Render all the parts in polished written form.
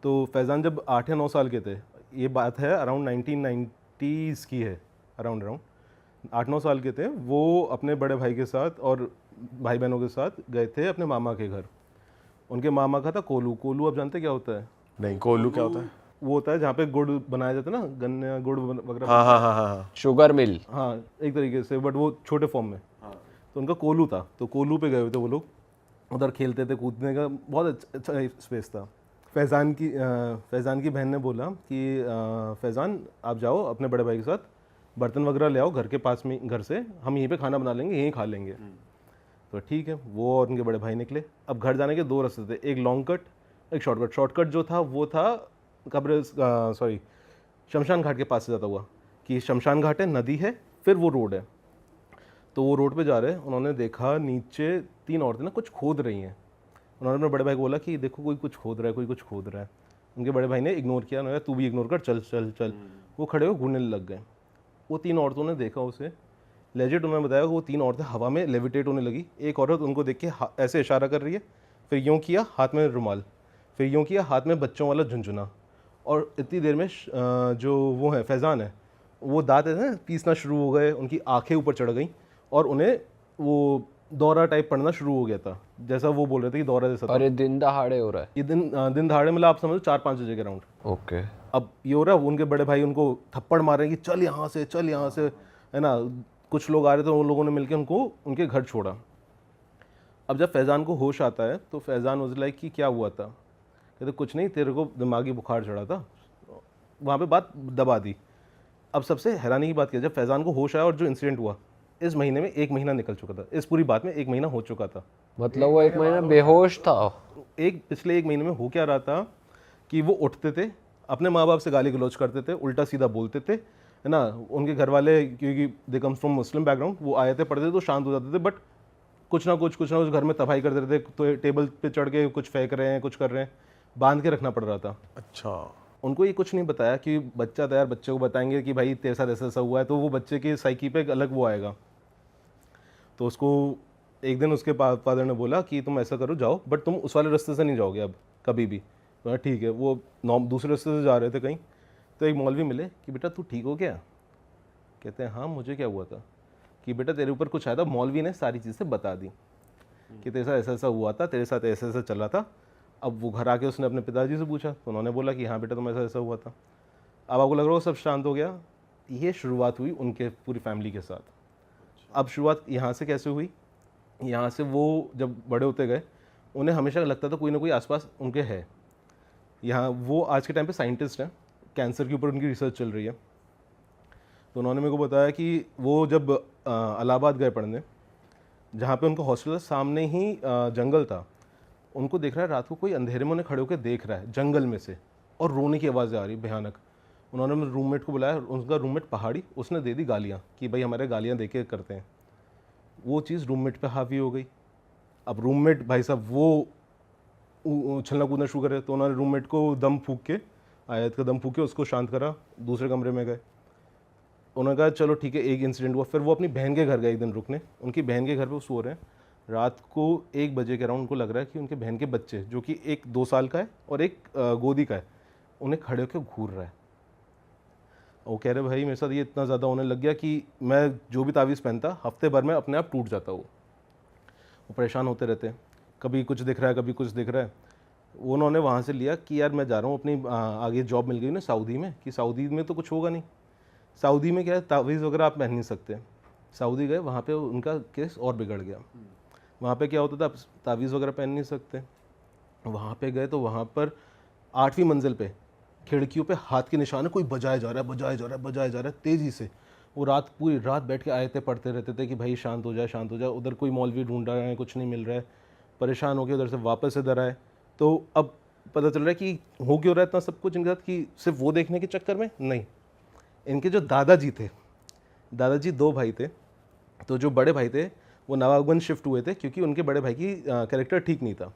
तो फैज़ान जब 8 या 9 साल के थे, ये बात है अराउंड 1990s की है, अराउंड 8-9 साल के थे, वो अपने बड़े भाई के साथ और भाई बहनों के साथ गए थे अपने मामा के घर। उनके मामा का था कोलू। कोलू आप जानते हैं क्या होता है? नहीं, कोलू क्या होता है? वो होता है जहाँ पे गुड़ बनाया जाता है ना, गन्ने गुड़ वगैरह हाँ बनता हाँ है। हाँ हाँ हाँ। Sugar mill. हाँ, एक तरीके से, बट वो छोटे फॉर्म में। तो उनका कोलू था, तो कोलू पे गए हुए थे वो लोग। उधर खेलते थे, कूदने का बहुत अच्छा स्पेस था। फैज़ान की बहन ने बोला कि फैज़ान आप जाओ अपने बड़े भाई के साथ, बर्तन वगैरह ले आओ घर के पास में, घर से हम यहीं पे खाना बना लेंगे, यहीं खा लेंगे। तो ठीक है, वो और उनके बड़े भाई निकले। अब घर जाने के 2 रास्ते थे, एक लॉन्ग कट, एक शॉर्टकट। शॉर्टकट जो था वो था शमशान घाट के पास से जाता हुआ, कि शमशान घाट है, नदी है, फिर वो रोड है। तो वो रोड पे जा रहे हैं, उन्होंने देखा नीचे 3 औरतें ना कुछ खोद रही हैं। उन्होंने अपने बड़े भाई को बोला कि देखो कोई कुछ खोद रहा है, कोई कुछ खोद रहा है। उनके बड़े भाई ने इग्नोर किया, उन्होंने कहा तू भी इग्नोर कर, चल चल चल। वो खड़े हो घूरने लग गए। वो 3 औरतों ने देखा उसे, लेजिट उन्होंने बताया कि वो 3 औरतें हवा में लेविटेट होने लगी। एक औरत उनको देख के ऐसे इशारा कर रही है, फिर यूँ किया हाथ में रुमाल, फिर यूँ किया हाथ में बच्चों वाला झुंझुना। और इतनी देर में जो वो है फैज़ान है, वो दांत है ना पीसना शुरू हो गए, उनकी आंखें ऊपर चढ़ गई और उन्हें वो दौरा टाइप पड़ना शुरू हो गया था, जैसा वो बोल रहे थे कि दौरा जैसा था। और ये दिन दहाड़े हो रहा है? ये दिन दहाड़े मतलब आप समझो 4-5 बजे के राउंड। ओके। अब ये हो रहा है, उनके बड़े भाई उनको थप्पड़ मार रहे हैं कि चल यहाँ से, चल यहाँ से, है ना। कुछ लोग आ रहे थे, उन लोगों ने मिलकर उनको उनके घर छोड़ा। अब जब फैज़ान को होश आता है तो फैज़ान वाज लाइक कि क्या हुआ था? कहते कुछ नहीं, तेरे को दिमागी बुखार चढ़ा था। वहाँ पे बात दबा दी। अब सबसे हैरानी की बात क्या, जब फैज़ान को होश आया और जो इंसिडेंट हुआ, इस महीने में 1 महीना निकल चुका था, इस पूरी बात में 1 महीना हो चुका था। मतलब वो 1 महीना बेहोश था? पिछले 1 महीने में हो क्या रहा था कि वो उठते थे, अपने माँ बाप से गाली गलौज करते थे, उल्टा सीधा बोलते थे, है ना। उनके घर वाले, क्योंकि they comes from Muslim background, वो आयतें पढ़ते थे तो शांत हो जाते थे, बट कुछ ना कुछ घर में तबाही कर देते थे। तो टेबल पे चढ़ के कुछ फेंक रहे हैं, कुछ कर रहे हैं, बांध के रखना पड़ रहा था। अच्छा। उनको ये कुछ नहीं बताया कि बच्चा था यार, बच्चे को बताएंगे कि भाई तेरे साथ ऐसा ऐसा हुआ है, तो वो बच्चे की साइकी पे एक अलग वो आएगा। तो उसको एक दिन उसके फादर ने बोला कि तुम ऐसा करो, जाओ, बट तुम उस वाले रास्ते से नहीं जाओगे अब कभी भी। तो ठीक है, वो दूसरे रास्ते से जा रहे थे कहीं, तो एक मौलवी मिले कि बेटा तू ठीक हो गया? कहते हैं हाँ, मुझे क्या हुआ था? कि बेटा तेरे ऊपर कुछ आया था। मौलवी ने सारी चीज़ें बता दी कि तेरे साथ ऐसा ऐसा हुआ था, तेरे साथ ऐसा ऐसा चला था। अब वो घर आके उसने अपने पिताजी से पूछा, तो उन्होंने बोला कि हाँ बेटा तुम ऐसा ऐसा हुआ था। अब आपको लग रहा हो सब शांत हो गया। ये शुरुआत हुई उनके पूरी फैमिली के साथ। अब शुरुआत यहाँ से कैसे हुई? यहाँ से वो जब बड़े होते गए, उन्हें हमेशा लगता था कोई ना कोई आसपास उनके है। यहाँ वो आज के टाइम पे साइंटिस्ट हैं, कैंसर के ऊपर उनकी रिसर्च चल रही है। तो उन्होंने मेरे को बताया कि वो जब इलाहाबाद गए पढ़ने, जहाँ पे उनका हॉस्टल था, सामने ही जंगल था। उनको देख रहा है रात को कोई अंधेरे में उन्हें खड़े होकर देख रहा है जंगल में से, और रोने की आवाज़ें आ रही भयानक। उन्होंने मेरे रूममेट को बुलाया, उनका रूममेट पहाड़ी, उसने दे दी गालियाँ कि भाई हमारे गालियाँ दे के करते हैं। वो चीज़ रूममेट पे हावी हो गई। अब रूममेट भाई साहब वो उछलना कूदना शुरू करे, तो उन्होंने रूममेट को दम फूंक के, आयत का दम फूंक के उसको शांत करा, दूसरे कमरे में गए। उन्होंने कहा चलो ठीक है, एक इंसिडेंट हुआ। फिर वो अपनी बहन के घर गए एक दिन रुकने। उनकी बहन के घर पे वो सो रहे हैं, रात को 1 बजे के अराउंड उनको लग रहा है कि उनके बहन के बच्चे, जो कि एक 2 साल का है और एक गोदी का है, उन्हें खड़े होकर घूर रहा है। वो कह रहे भाई मेरे साथ ये इतना ज़्यादा होने लग गया कि मैं जो भी तावीज़ पहनता हफ्ते भर में अपने आप टूट जाता। वो परेशान होते रहते हैं, कभी कुछ दिख रहा है, कभी कुछ दिख रहा है। वो उन्होंने वहाँ से लिया कि यार मैं जा रहा हूँ अपनी आगे जॉब मिल गई ना सऊदी में, कि सऊदी में तो कुछ होगा नहीं। सऊदी में क्या है, तावीज़ वगैरह आप पहन नहीं सकते। सऊदी गए, वहाँ पे उनका केस और बिगड़ गया। वहाँ पे क्या होता था, तावीज़ वगैरह पहन नहीं सकते। वहाँ पे गए तो वहाँ पर 8वीं मंजिल पे खिड़कियों पे हाथ के निशान है, कोई बजाया जा रहा है, बजाया जा रहा है, बजाया जा रहा है तेज़ी से। वो पूरी रात बैठ के आयतें पढ़ते रहते थे कि भाई शांत हो जाए, शांत हो जाए। उधर कोई मौलवी ढूंढ रहा है, कुछ नहीं मिल रहा है, परेशान हो गए, उधर से वापस इधर आए। तो अब पता चल रहा है कि हो क्यों रहा है इतना सब कुछ इनके साथ, कि सिर्फ वो देखने के चक्कर में नहीं। इनके जो दादाजी थे, दादाजी 2 भाई थे। तो जो बड़े भाई थे वो नवाबगंज शिफ्ट हुए थे, क्योंकि उनके बड़े भाई की कैरेक्टर ठीक नहीं था।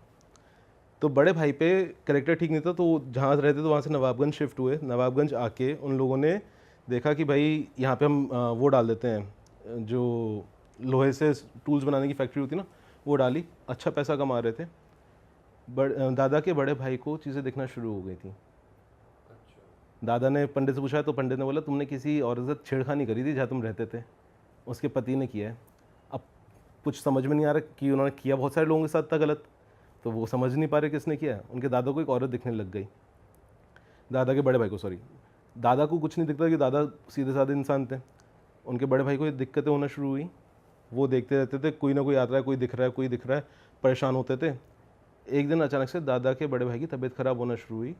तो बड़े भाई पे कैरेक्टर ठीक नहीं था, तो जहाँ रहते तो वहाँ से नवाबगंज शिफ्ट हुए। नवाबगंज आके उन लोगों ने देखा कि भाई यहाँ पे हम वो डाल देते हैं, जो लोहे से टूल्स बनाने की फैक्ट्री होती ना, वो डाली, अच्छा पैसा कमा रहे थे। दादा के बड़े भाई को चीज़ें दिखना शुरू हो गई थी। दादा ने पंडित से पूछा तो पंडित ने बोला तुमने किसी औरत से छेड़खानी करी थी जहाँ तुम रहते थे, उसके पति ने किया है। अब कुछ समझ में नहीं आ रहा कि उन्होंने किया बहुत सारे लोगों के साथ था गलत, तो वो समझ नहीं पा रहे किसने किया। उनके दादा को एक औरत दिखने लग गई, दादा के बड़े भाई को, सॉरी। दादा को कुछ नहीं दिखता कि दादा सीधे साधे इंसान थे। उनके बड़े भाई को ये दिक्कतें होना शुरू हुई। वो देखते रहते थे, कोई ना कोई आता है, कोई दिख रहा है, कोई दिख रहा है, परेशान होते थे। एक दिन अचानक से दादा के बड़े भाई की तबीयत खराब होना शुरू हुई।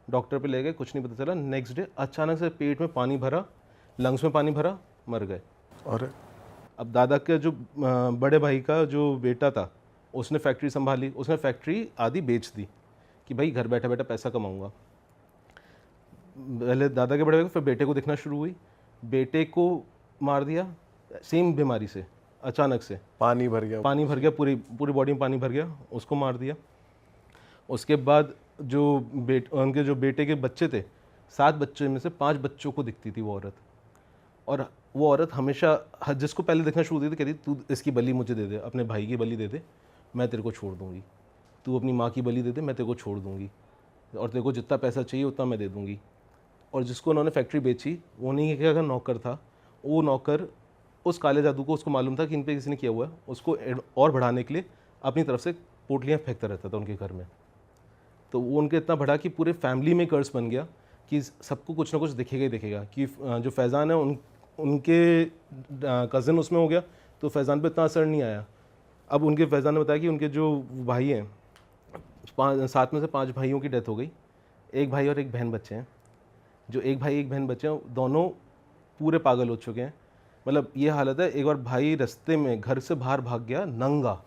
डॉक्टर पे ले गए, कुछ नहीं पता चला। नेक्स्ट डे अचानक से पेट में पानी भरा, लंग्स में पानी भरा, मर गए। और अब दादा के जो बड़े भाई का जो बेटा था, उसने फैक्ट्री संभाली, उसने फैक्ट्री आधी बेच दी कि भाई घर बैठा बैठा पैसा कमाऊंगा। पहले दादा के बड़े भाई को, फिर बेटे को दिखना शुरू हुई। बेटे को मार दिया सेम बीमारी से, अचानक से पानी भर गया, पूरी पूरी बॉडी में पानी भर गया, उसको मार दिया। उसके बाद जो उनके जो बेटे के बच्चे थे, 7 बच्चों में से 5 बच्चों को दिखती थी वो औरत। और वो औरत हमेशा जिसको पहले देखना शुरू होती थी, कहती तू इसकी बलि मुझे दे दे, अपने भाई की बलि दे दे, मैं तेरे को छोड़ दूंगी। तू अपनी माँ की बलि दे दे, मैं तेरे को छोड़ दूंगी, और तेरे को जितना पैसा चाहिए उतना मैं दे दूंगी। और जिसको उन्होंने फैक्ट्री बेची, वो उन्हीं के अगर नौकर था, वो नौकर उस काले जादू को उसको मालूम था कि इन पे किसी ने किया हुआ है, उसको और बढ़ाने के लिए अपनी तरफ से पोटलियाँ फेंकता रहता था उनके घर में। तो वो उनके इतना बढ़ा कि पूरे फैमिली में कर्स बन गया कि सबको कुछ ना कुछ दिखेगा ही दिखेगा। कि जो फैज़ान है उनके कज़न उसमें हो गया, तो फैज़ान पे इतना असर नहीं आया। अब उनके फैज़ान ने बताया कि उनके जो भाई हैं, 7 में से 5 भाइयों की डेथ हो गई। एक भाई और एक बहन बच्चे हैं। जो एक भाई एक बहन बच्चे हैं, दोनों पूरे पागल हो चुके हैं। मतलब ये हालत है, एक बार भाई रास्ते में घर से बाहर भाग गया, नंगा,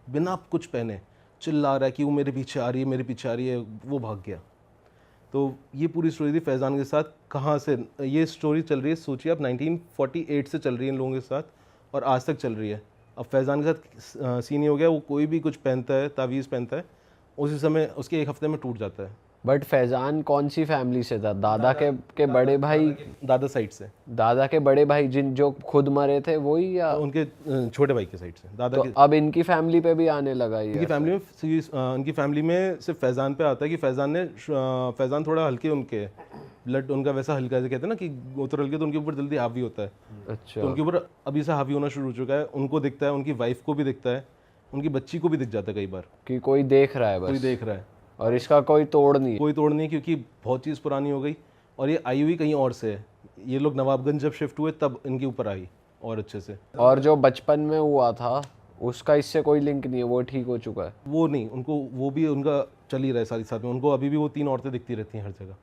बिना कुछ पहने, चिल्ला रहा है कि वो मेरे पीछे आ रही है, मेरे पीछे आ रही है, वो भाग गया। तो ये पूरी स्टोरी थी फैज़ान के साथ। कहाँ से ये स्टोरी चल रही है, सोचिए आप, 1948 से चल रही है इन लोगों के साथ, और आज तक चल रही है। अब फैज़ान के साथ सीन ये हो गया, वो कोई भी कुछ पहनता है, तावीज़ पहनता है, उसी समय उसके 1 हफ्ते में टूट जाता है। बट फैजान कौन सी फैमिली से था? दादा के बड़े भाई, दादा साइड से, दादा के बड़े भाई जिन जो खुद मरे थे वही, या उनके छोटे भाई के साइड से दादा तो के। अब इनकी फैमिली पे भी आने लगा ये? उनकी फैमिली में सिर्फ फैज़ान पे आता है कि फैज़ान थोड़ा हल्के, उनके ब्लड उनका वैसा हल्का, से कहते हैं ना कि उतर हल्के, तो उनके ऊपर जल्दी हावी होता है। अच्छा। तो उनके ऊपर अभी से हावी होना शुरू हो चुका है। उनको दिखता है, उनकी वाइफ को भी दिखता है, उनकी बच्ची को भी दिख जाता है कई बार, कि कोई देख रहा है बस, कोई देख रहा है, और इसका कोई तोड़ नहीं है। कोई तोड़ नहीं, क्योंकि बहुत चीज़ पुरानी हो गई और ये आई हुई कहीं और से है। ये लोग नवाबगंज जब शिफ्ट हुए तब इनके ऊपर आई और अच्छे से। और जो बचपन में हुआ था उसका इससे कोई लिंक नहीं है, वो ठीक हो चुका है? वो नहीं, उनको वो भी उनका चल ही रहा है साथ ही साथ में। उनको अभी भी वो 3 औरतें दिखती रहती हैं हर जगह।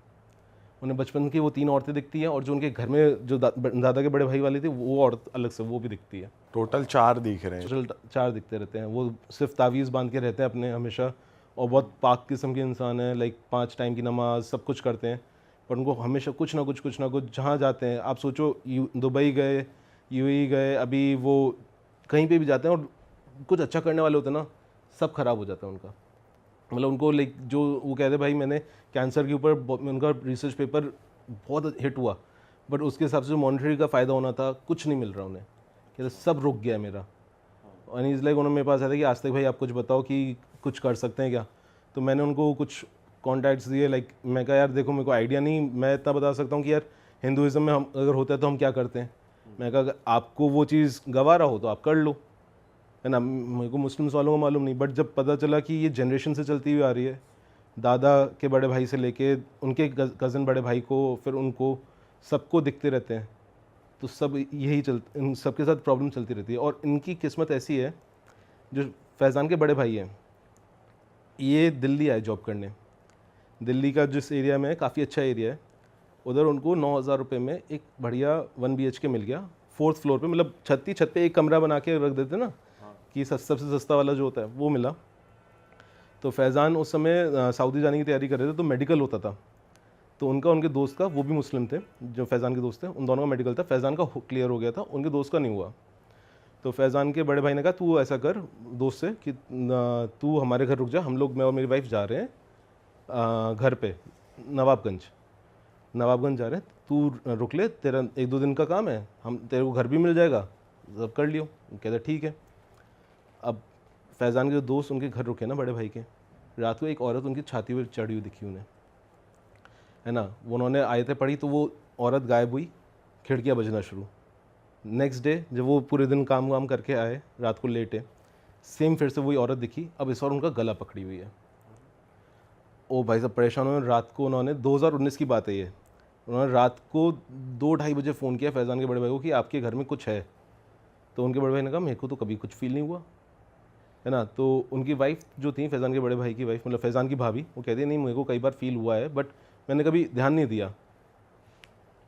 उन्हें बचपन की वो 3 औरतें दिखती हैं, और जो उनके घर में जो दादा के बड़े भाई वाली थी, वो औरत अलग से वो भी दिखती है। टोटल 4 दिख रहे हैं। टोटल 4 दिखते रहते हैं। वो सिर्फ तावीज़ बांध के रहते हैं अपने हमेशा, और बहुत पाक किस्म के इंसान हैं, लाइक 5 टाइम की नमाज, सब कुछ करते हैं। पर उनको हमेशा कुछ ना कुछ जहाँ जाते हैं, आप सोचो दुबई गए, यूएई गए, अभी वो कहीं पे भी जाते हैं और कुछ अच्छा करने वाले होते हैं ना, सब खराब हो जाता है उनका। मतलब उनको लाइक जो वो कहते हैं, भाई मैंने कैंसर के ऊपर उनका रिसर्च पेपर बहुत हिट हुआ, बट उसके हिसाब से जो मॉनिटरी का फ़ायदा होना था, कुछ नहीं मिल रहा उन्हें। कहते सब रुक गया मेरा। और इज़ लाइक उन्होंने मेरे पास आया था कि आज तक भाई आप कुछ बताओ कि कुछ कर सकते हैं क्या। तो मैंने उनको कुछ कॉन्टैक्ट्स दिए। लाइक मैं कहा यार देखो, मेरे को आइडिया नहीं, मैं इतना बता सकता हूँ कि यार हिंदुज़म में हम अगर होता है तो हम क्या करते हैं। मैं कहा अगर आपको वो चीज़ गवारा हो तो आप कर लो, है ना। मेरे को मुस्लिम्स वालों को मालूम नहीं, बट जब पता चला कि ये जनरेशन से चलती हुई आ रही है, दादा के बड़े भाई से लेके उनके कज़न बड़े भाई को, फिर उनको सबको दिखते रहते हैं, तो सब यही इन सबके साथ प्रॉब्लम चलती रहती है। और इनकी किस्मत ऐसी है, जो फैज़ान के बड़े भाई हैं, ये दिल्ली आए जॉब करने। दिल्ली का जिस एरिया में काफ़ी अच्छा एरिया है, उधर उनको 9,000 रुपये में एक बढ़िया 1 BHK मिल गया, 4th फ्लोर पे। मतलब छत पे एक कमरा बना के रख देते ना, कि सबसे सस्ता वाला जो होता है वो मिला। तो फैज़ान उस समय सऊदी जाने की तैयारी कर रहे थे, तो मेडिकल होता था। तो उनके दोस्त का, वो भी मुस्लिम थे जो फैज़ान के दोस्त थे, उन दोनों का मेडिकल था। फैज़ान का क्लियर हो गया था, उनके दोस्त का नहीं हुआ। तो फैज़ान के बड़े भाई ने कहा तू ऐसा कर दोस्त से कि तू हमारे घर रुक जा, हम लोग, मैं और मेरी वाइफ जा रहे हैं घर पे, नवाबगंज जा रहे हैं, तू रुक ले, तेरा 1-2 दिन का काम है, हम तेरे को घर भी मिल जाएगा, सब कर लियो। कहते ठीक है। अब फैज़ान के जो दोस्त उनके घर रुके ना बड़े भाई के, रात को एक औरत उनकी छाती पर चढ़ी हुई दिखी उन्हें, है ना। वो उन्होंने आयतें पढ़ी तो वो औरत गायब हुई, खिड़कियाँ बजना शुरू। नेक्स्ट डे जब वो पूरे दिन काम वाम करके आए, रात को लेटे, सेम फिर से वही औरत दिखी, अब इस बार उनका गला पकड़ी हुई है। ओ भाई साहब परेशान हुए। रात को उन्होंने 2019 की बात है ये, उन्होंने रात को 2-2:30 बजे फ़ोन किया फैज़ान के बड़े भाई को कि आपके घर में कुछ है। तो उनके बड़े भाई ने कहा मेरे को तो कभी कुछ फील नहीं हुआ, है ना। तो उनकी वाइफ जो थी, फैज़ान के बड़े भाई की वाइफ, मतलब फैज़ान की भाभी, वो कहती है नहीं मेरे को कई बार फील हुआ है बट मैंने कभी ध्यान नहीं दिया।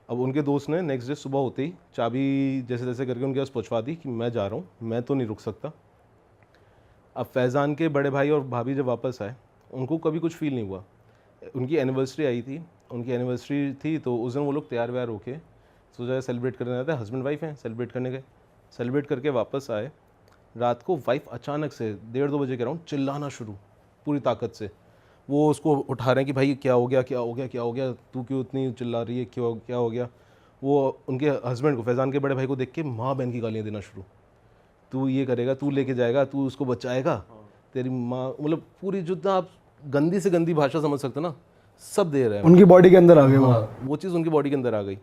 अब उनके दोस्त ने नेक्स्ट डे सुबह होते ही चाबी जैसे तैसे करके उनके पास पहुँचवा दी कि मैं जा रहा हूँ, मैं तो नहीं रुक सकता। अब फैज़ान के बड़े भाई और भाभी जब वापस आए, उनको कभी कुछ फील नहीं हुआ। उनकी एनिवर्सरी आई थी, उनकी एनिवर्सरी थी तो उस दिन वो लोग तैयार व्यार होके सोचा सेलिब्रेट करने जाते हैं, हस्बैंड वाइफ हैं, सेलिब्रेट करने गए। सेलिब्रेट करके वापस आए, रात को वाइफ अचानक से 1:30-2 बजे के अराउंड चिल्लाना शुरू पूरी ताकत से। वो उसको उठा रहे हैं कि भाई क्या हो गया, क्या हो गया, क्या हो गया, तू क्यों इतनी चिल्ला रही है, क्यों, क्या हो गया। वो उनके हस्बैंड को, फैज़ान के बड़े भाई को देख के माँ बहन की गालियाँ देना शुरू। तू ये करेगा, तू लेके जाएगा, तू उसको बचाएगा, तेरी माँ, मतलब पूरी जितना आप गंदी से गंदी भाषा समझ सकते ना, सब दे रहे हैं। उनकी बॉडी के अंदर आ गए वो। हाँ, वो चीज़ उनकी बॉडी के अंदर आ गई।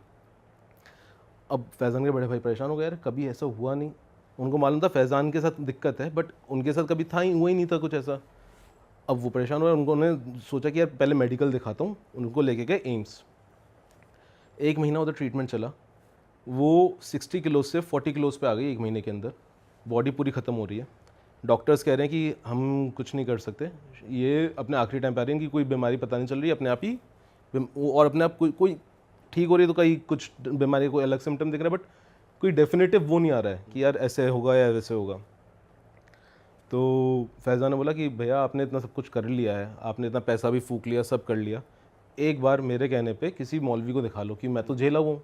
अब फैज़ान के बड़े भाई परेशान हो गए, यार कभी ऐसा हुआ नहीं। उनको मालूम था फैज़ान के साथ दिक्कत है बट उनके साथ कभी था ही, हुआ ही नहीं था कुछ ऐसा। अब वो परेशान हुए, उन्होंने सोचा कि यार पहले मेडिकल दिखाता हूँ। उनको लेके गए एम्स। 1 महीना उधर ट्रीटमेंट चला। वो 60 किलो से 40 किलोज़ पे आ गई 1 महीने के अंदर। बॉडी पूरी ख़त्म हो रही है। डॉक्टर्स कह रहे हैं कि हम कुछ नहीं कर सकते, ये अपने आखिरी टाइम पे आ रही है, इनकी कोई बीमारी पता नहीं चल रही है, अपने आप ही और अपने आप कोई ठीक हो रही है तो कहीं कुछ बीमारी कोई अलग सिम्टम दिख रहा है बट कोई डेफिनेटिव वो नहीं आ रहा है कि यार ऐसे होगा या वैसे होगा। तो फैज़ान ने बोला कि भैया आपने इतना सब कुछ कर लिया है, आपने इतना पैसा भी फूक लिया, सब कर लिया, एक बार मेरे कहने पे किसी मौलवी को दिखा लो कि मैं तो झेला हुआ हूँ।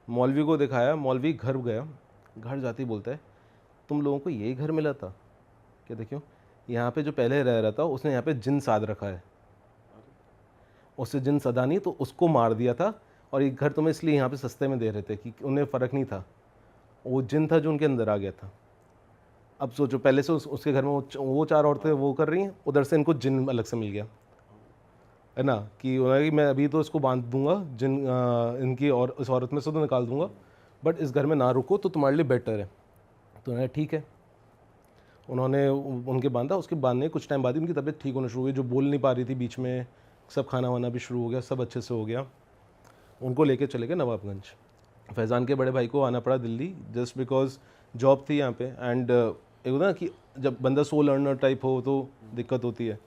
मौलवी को दिखाया, मौलवी घर गया, घर जाते ही बोलता है तुम लोगों को यही घर मिला था क्या? देखियो यहाँ पे जो पहले रह रहा था उसने यहाँ पे जिन साध रखा है, उससे जिन सदा नहीं तो उसको मार दिया था और ये घर तुम्हें इसलिए यहाँ पे सस्ते में दे रहे थे कि उन्हें फ़र्क नहीं था, वो जिन था जो उनके अंदर आ गया था। अब सोचो पहले से उसके घर में वो 4 औरतें वो कर रही हैं, उधर से इनको जिन अलग से मिल गया, है ना। कि उन्होंने कि मैं अभी तो इसको बांध दूंगा जिन इनकी और इस औरत में से तो निकाल दूंगा बट इस घर में ना रुको तो तुम्हारे लिए बेटर है। तो उन्होंने ठीक है, उन्होंने उनके बांधा। उसके बांधने के कुछ टाइम बाद ही उनकी तबीयत ठीक होना शुरू हुई, जो बोल नहीं पा रही थी बीच में, सब खाना वाना भी शुरू हो गया, सब अच्छे से हो गया। उनको लेके चले गए नवाबगंज। फैज़ान के बड़े भाई को आना पड़ा दिल्ली जस्ट बिकॉज जॉब थी यहाँ पे। एंड एक होता ना कि जब बंदा सो लर्नर टाइप हो तो दिक्कत होती है।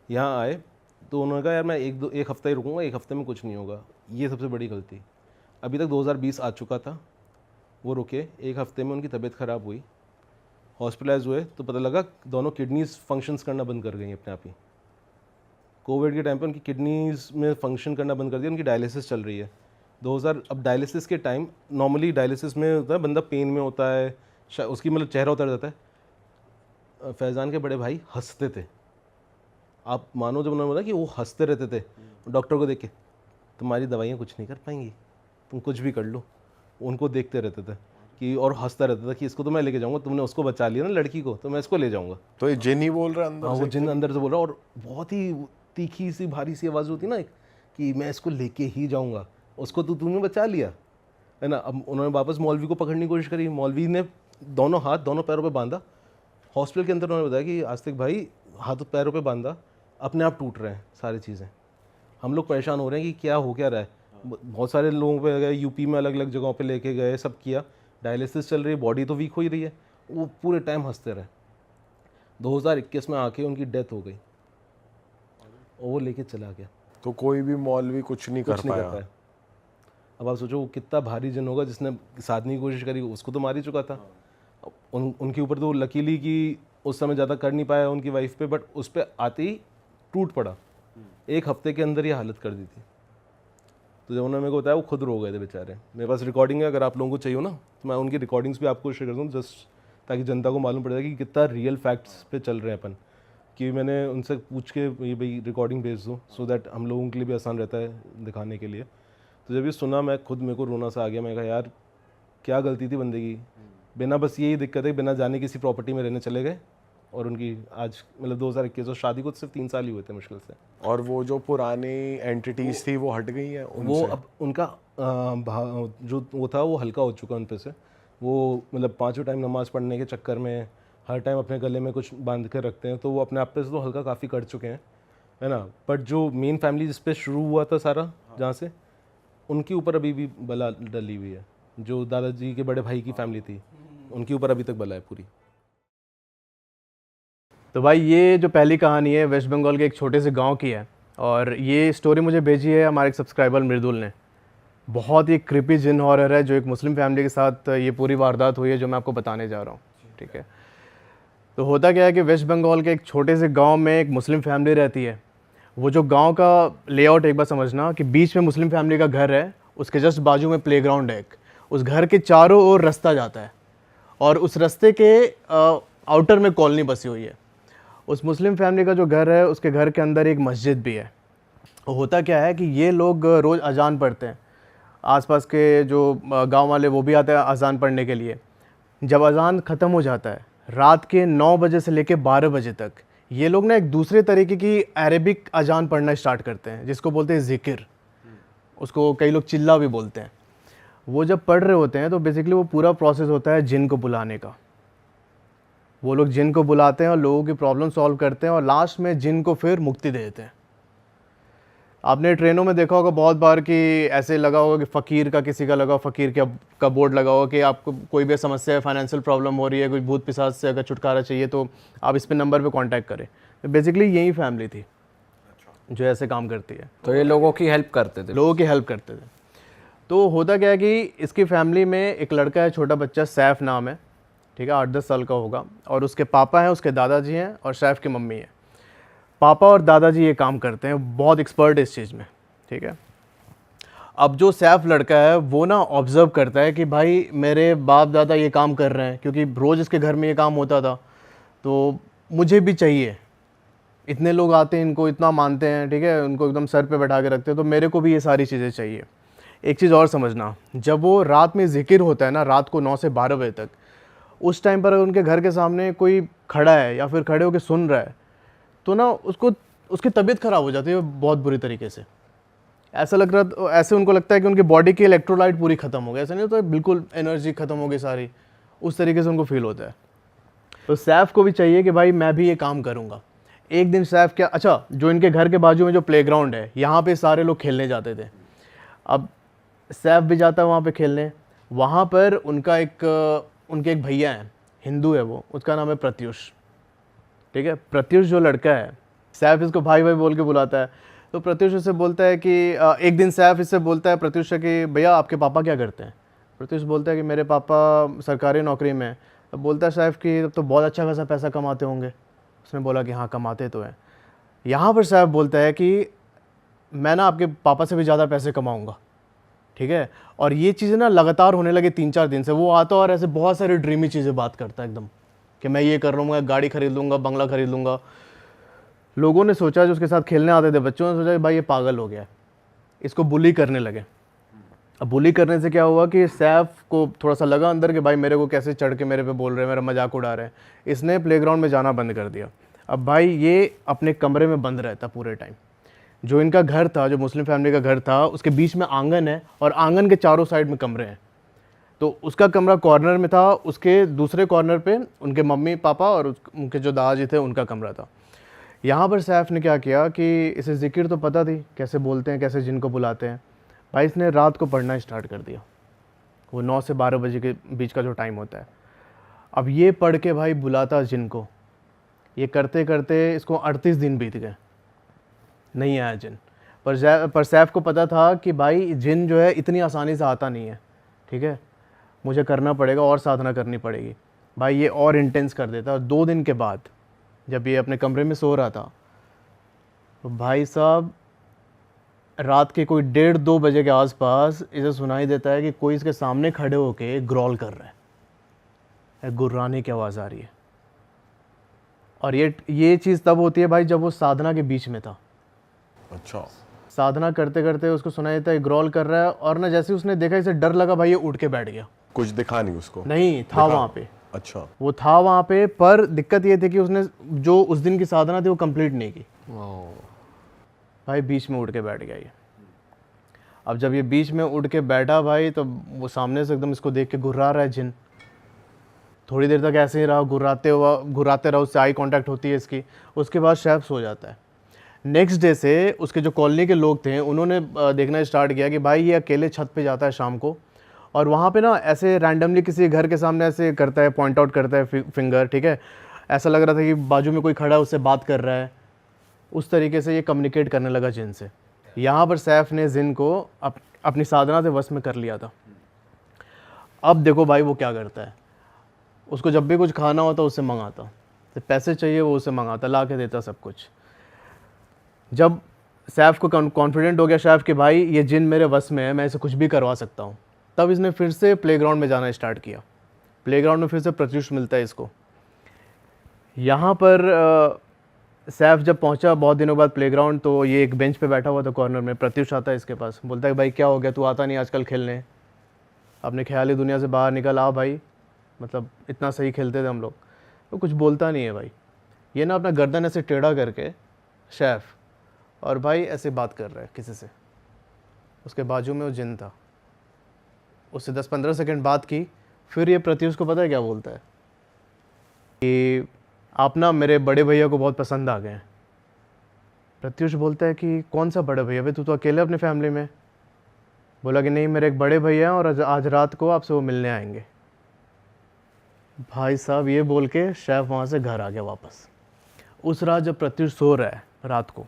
यहाँ आए तो उन्होंने कहा यार मैं एक हफ़्ता ही रुकूंगा, 1 हफ़्ते में कुछ नहीं होगा। ये सबसे बड़ी गलती। अभी तक 2020 आ चुका था, वो रुके, 1 हफ़्ते में उनकी तबीयत ख़राब हुई, हॉस्पिटलाइज हुए तो पता लगा दोनों किडनीज फंक्शंस करना बंद कर गई अपने आप ही। कोविड के टाइम पे उनकी किडनीज में फंक्शन करना बंद कर दिया, उनकी डायलिसिस चल रही है 2000। अब डायलिसिस के टाइम नॉर्मली डायलिसिस में होता है बंदा पेन में होता है, उसकी मतलब चेहरा उतर जाता है। फैज़ान के बड़े भाई हंसते थे, आप मानो जब उन्होंने बोला कि वो हंसते रहते थे डॉक्टर को देख के, तुम्हारी दवाइयाँ कुछ नहीं कर पाएंगी, तुम कुछ भी कर लो। उनको देखते रहते थे कि और हंसता रहता था कि इसको तो मैं लेके जाऊंगा, तुमने उसको बचा लिया ना लड़की को, तो मैं इसको ले जाऊंगा। तो ये जिन ही बोल रहा है अंदर हाँ, वो से? जिन अंदर से बोल रहा और बहुत ही तीखी सी भारी सी आवाज़ होती ना एक, कि मैं इसको लेके ही जाऊंगा, उसको तो तूने बचा लिया, है ना। अब उन्होंने वापस मौलवी को पकड़ने की कोशिश करी, मौलवी ने दोनों हाथ दोनों पैरों पे बांधा। हॉस्पिटल के अंदर उन्होंने बताया कि आस्तिक भाई हाथों पैरों पे बांधा, अपने आप टूट रहे हैं सारी चीज़ें। हम लोग परेशान हो रहे हैं कि क्या हो क्या रहा है। बहुत सारे लोगों पे गए, यूपी में अलग अलग जगहों पे लेके गए, सब किया, डायलिसिस चल रही है, बॉडी तो वीक हो ही रही है। वो पूरे टाइम हंसते रहे। 2021 में आके उनकी डेथ हो गई और वो लेके चला गया, तो कोई भी मौलवी कुछ नहीं कर पाया। अब आप सोचो वो कितना भारी जिन होगा, जिसने साधने की कोशिश करी उसको तो मार ही चुका था। उनके ऊपर तो लकीली कि उस समय ज़्यादा कर नहीं पाया उनकी वाइफ पे, बट उस पर आते ही टूट पड़ा। 1 हफ्ते के अंदर ये हालत कर दी थी। तो जब उन्होंने मेरे को बताया वो खुद रो गए थे बेचारे। मेरे पास रिकॉर्डिंग है, अगर आप लोगों को चाहिए हो ना तो मैं उनकी रिकॉर्डिंग्स भी आपको शेयर कर दूँ, जस्ट ताकि जनता को मालूम पड़ जाए कि कितना रियल फैक्ट्स पे चल रहे हैं अपन। कि मैंने उनसे पूछ के ये भाई रिकॉर्डिंग भेज दूँ सो दैट हम लोगों के लिए भी आसान रहता है दिखाने के लिए। तो जब ये सुना मैं खुद, मेरे को रोना सा आ गया। मैं कहा यार क्या गलती थी बंदे की, बिना बस यही दिक्कत है, बिना जाने किसी प्रॉपर्टी में रहने चले गए और उनकी आज मतलब 2021 और शादी को सिर्फ 3 साल ही हुए थे मुश्किल से। और वो जो पुरानी एंटिटीज थी वो हट गई हैं वो उनसे? अब उनका जो वो था वो हल्का हो चुका उन पे से। वो मतलब 5 टाइम नमाज़ पढ़ने के चक्कर में हर टाइम अपने गले में कुछ बांध कर रखते हैं, तो वो अपने आप पे से तो हल्का काफ़ी कर चुके हैं, है ना। बट जो मेन फैमिली जिस पे शुरू हुआ था सारा, जहाँ से, उनके ऊपर अभी भी बला डली हुई है। जो दादाजी के बड़े भाई की फैमिली थी, उनके ऊपर अभी तक बला है पूरी। तो भाई ये जो पहली कहानी है वेस्ट बंगाल के एक छोटे से गांव की है, और ये स्टोरी मुझे भेजी है हमारे एक सब्सक्राइबर मृदुल ने। बहुत ही क्रिपी जिन हॉरर है जो एक मुस्लिम फैमिली के साथ ये पूरी वारदात हुई है जो मैं आपको बताने जा रहा हूँ, ठीक है। तो होता क्या है कि वेस्ट बंगाल के एक छोटे से गांव में एक मुस्लिम फैमिली रहती है। वो जो गांव का लेआउट एक बार समझना कि बीच में मुस्लिम फैमिली का घर है, उसके जस्ट बाजू में प्लेग्राउंड है एक, उस घर के चारों ओर रास्ता जाता है और उस रास्ते के आउटर में कॉलोनी बसी हुई है। उस मुस्लिम फैमिली का जो घर है उसके घर के अंदर एक मस्जिद भी है। होता क्या है कि ये लोग रोज़ अजान पढ़ते हैं, आसपास के जो गांव वाले वो भी आते हैं अजान पढ़ने के लिए। जब अजान ख़त्म हो जाता है रात के 9 बजे से लेकर 12 बजे तक ये लोग ना एक दूसरे तरीके की अरेबिक अजान पढ़ना स्टार्ट करते हैं, जिसको बोलते हैं ज़िक्र, उसको कई लोग चिल्ला भी बोलते हैं। वो जब पढ़ रहे होते हैं तो बेसिकली वो पूरा प्रोसेस होता है जिन को बुलाने का। वो लोग जिन को बुलाते हैं और लोगों की प्रॉब्लम सॉल्व करते हैं और लास्ट में जिन को फिर मुक्ति देते हैं। आपने ट्रेनों में देखा होगा बहुत बार कि ऐसे लगा होगा कि फ़कीर का किसी का लगा, फ़कीर का बोर्ड लगा होगा कि आपको कोई भी समस्या है, फाइनेंशियल प्रॉब्लम हो रही है, कोई भूत पिशाच से अगर छुटकारा चाहिए तो आप इस पे नंबर पे कांटेक्ट करें। तो बेसिकली यही फैमिली थी जो ऐसे काम करती है। तो ये लोगों की हेल्प करते थे? लोगों की हेल्प करते थे। तो होता क्या है कि इसकी फैमिली में एक लड़का है, छोटा बच्चा, सैफ नाम है, ठीक है, 8-10 साल का होगा। और उसके पापा हैं, उसके दादाजी हैं और सैफ की मम्मी है। पापा और दादाजी ये काम करते हैं, बहुत एक्सपर्ट है इस चीज़ में, ठीक है। अब जो सैफ लड़का है वो ना ऑब्ज़र्व करता है कि भाई मेरे बाप दादा ये काम कर रहे हैं, क्योंकि रोज़ इसके घर में ये काम होता था, तो मुझे भी चाहिए। इतने लोग आते हैं, इनको इतना मानते हैं, ठीक है, उनको एकदम सर पे बैठा के रखते हैं, तो मेरे को भी ये सारी चीज़ें चाहिए। एक चीज़ और समझना, जब वो रात में ज़िक्र होता है ना, रात को 9 से 12 बजे तक, उस टाइम पर अगर उनके घर के सामने कोई खड़ा है या फिर खड़े होकर सुन रहा है तो ना उसकी तबीयत ख़राब हो जाती है बहुत बुरी तरीके से। ऐसे उनको लगता है कि उनकी बॉडी की इलेक्ट्रोलाइट पूरी ख़त्म हो गई। ऐसा नहीं होता है बिल्कुल एनर्जी ख़त्म हो गई सारी, उस तरीके से उनको फील होता है। तो सैफ को भी चाहिए कि भाई मैं भी ये काम करूँगा। एक दिन सैफ क्या, अच्छा, जो इनके घर के बाजू में जो प्लेग्राउंड है यहाँ पे सारे लोग खेलने जाते थे। अब सैफ भी जाता है वहाँ पे खेलने। वहाँ पर उनके एक भैया हैं, हिंदू है वो, उसका नाम है प्रत्युष, ठीक है। प्रत्युष जो लड़का है, सैफ इसको भाई भाई बोल के बुलाता है। तो प्रत्युष उससे बोलता है कि एक दिन सैफ इससे बोलता है प्रत्युष से कि भैया आपके पापा क्या करते हैं। प्रत्युष बोलता है कि मेरे पापा सरकारी नौकरी में हैं। तो बोलता है सैफ कि तो बहुत अच्छा खासा पैसा कमाते होंगे। उसने बोला कि हाँ कमाते तो हैं। यहाँ पर सैफ बोलता है कि मैं ना आपके पापा से भी ज़्यादा पैसे कमाऊँगा, ठीक है। और ये चीज़ें ना लगातार होने लगे 3-4 दिन से। वो आता और ऐसे बहुत सारी ड्रीमी चीज़ें बात करता है एकदम कि मैं ये कर लूँगा, गाड़ी खरीद लूँगा, बंगला खरीद लूँगा। लोगों ने सोचा, जो उसके साथ खेलने आते थे बच्चों ने सोचा कि भाई ये पागल हो गया, इसको बुली करने लगे। अब बुली करने से क्या हुआ कि सैफ को थोड़ा सा लगा अंदर कि भाई मेरे को कैसे चढ़ के मेरे पे बोल रहे हैं, मेरा मजाक उड़ा रहे हैं। इसने प्लेग्राउंड में जाना बंद कर दिया। अब भाई ये अपने कमरे में बंद रहता पूरे टाइम। जो इनका घर था, जो मुस्लिम फैमिली का घर था, उसके बीच में आंगन है और आंगन के चारों साइड में कमरे हैं। तो उसका कमरा कॉर्नर में था, उसके दूसरे कॉर्नर पे उनके मम्मी पापा और उनके जो दादाजी थे उनका कमरा था। यहाँ पर सैफ ने क्या किया कि इसे ज़िक्र तो पता थी कैसे बोलते हैं, कैसे जिनको बुलाते हैं। भाई इसने रात को पढ़ना स्टार्ट कर दिया, वो 9 से 12 बजे के बीच का जो टाइम होता है। अब ये पढ़ के भाई बुलाता जिनको, ये करते करते इसको 38 दिन बीत गए, नहीं आया जिन। पर सैफ को पता था कि भाई जिन जो है इतनी आसानी से आता नहीं है, ठीक है, मुझे करना पड़ेगा और साधना करनी पड़ेगी। भाई ये और इंटेंस कर देता। और 2 दिन के बाद जब ये अपने कमरे में सो रहा था तो भाई साहब रात के कोई 1:30-2 बजे के आसपास इसे सुनाई देता है कि कोई इसके सामने खड़े होके ग्रॉल कर रहा है, गुर्राने की आवाज़ आ रही है। और ये चीज़ तब होती है भाई जब वो साधना के बीच में था। अच्छा। साधना करते करते उसको सुनाई देता है ग्रॉल कर रहा है, और ना जैसे उसने देखा इसे डर लगा, भाई ये उठ के बैठ गया। कुछ दिखा नहीं उसको? नहीं था वहाँ पे, अच्छा। वो था वहाँ पे, पर दिक्कत ये थी कि उसने जो उस दिन की साधना थी वो कंप्लीट नहीं की। भाई बीच में उठ के बैठ गया ये। अब जब ये बीच में उठ के बैठा भाई, तो वो सामने से एकदम इसको देख के घुर्रा रहा है जिन। थोड़ी देर तक ऐसे ही रहा, घुराते रहा, उससे आई कांटेक्ट होती है इसकी। उसके बाद सैफ सो जाता है। नेक्स्ट डे से उसके जो कॉलोनी के लोग थे उन्होंने देखना स्टार्ट किया कि भाई ये अकेले छत पे जाता है शाम को, और वहाँ पे ना ऐसे रैंडमली किसी घर के सामने ऐसे करता है, पॉइंट आउट करता है फिंगर, ठीक है। ऐसा लग रहा था कि बाजू में कोई खड़ा है, उससे बात कर रहा है। उस तरीके से ये कम्युनिकेट करने लगा जिन से। यहाँ पर सैफ ने जिन को अपनी साधना से वश में कर लिया था। अब देखो भाई वो क्या करता है, उसको जब भी कुछ खाना होता उससे मंगाता, तो पैसे चाहिए वो उससे मंगाता, ला के देता सब कुछ। जब सैफ को कॉन्फिडेंट हो गया सैफ कि भाई ये जिन मेरे वश में है, मैं इसे कुछ भी करवा सकता हूँ, तब इसने फिर से प्लेग्राउंड में जाना स्टार्ट किया। प्लेग्राउंड में फिर से प्रत्युष मिलता है इसको। यहाँ पर सैफ जब पहुँचा बहुत दिनों बाद प्लेग्राउंड, तो ये एक बेंच पे बैठा हुआ था कॉर्नर में। प्रत्युष आता है इसके पास, बोलता है भाई क्या हो गया, तू आता नहीं आजकल खेलने, अपने ख्याली दुनिया से बाहर निकल आ भाई, मतलब इतना सही खेलते थे हम लोग। तो कुछ बोलता नहीं है भाई। ये ना अपना गर्दन ऐसे टेढ़ा करके सैफ, और भाई ऐसे बात कर रहा है किसी से। उसके बाजू में वो जिन था। उससे 10-15 सेकंड बात की, फिर ये प्रत्युष को पता है क्या बोलता है कि आप ना मेरे बड़े भैया को बहुत पसंद आ गए हैं। प्रत्युष बोलता है कि कौन सा बड़े भैया भाई, तू तो अकेले अपनी फैमिली में। बोला कि नहीं, मेरे एक बड़े भैया हैं और आज रात को आपसे वो मिलने आएंगे। भाई साहब ये बोल के सैफ वहाँ से घर आ गया वापस। उस रात जब प्रत्युष सो रहा है रात को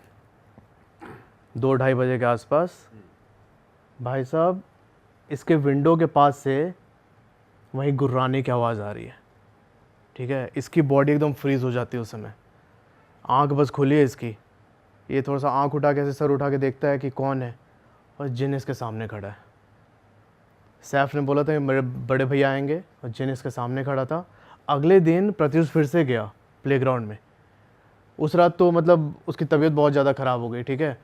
2-2:30 बजे के आसपास, भाई साहब इसके विंडो के पास से वहीं गुर्राने की आवाज़ आ रही है, ठीक है। इसकी बॉडी एकदम फ्रीज हो जाती है उस समय। आँख बस खुली है इसकी, ये थोड़ा सा आँख उठा के ऐसे सर उठा के देखता है कि कौन है, और जिन इसके सामने खड़ा है। सैफ ने बोला था मेरे बड़े भैया आएंगे, और जिन इसके सामने खड़ा था। अगले दिन प्रत्युष फिर से गया प्लेग्राउंड में। उस रात तो मतलब उसकी तबीयत बहुत ज़्यादा ख़राब हो गई, ठीक है।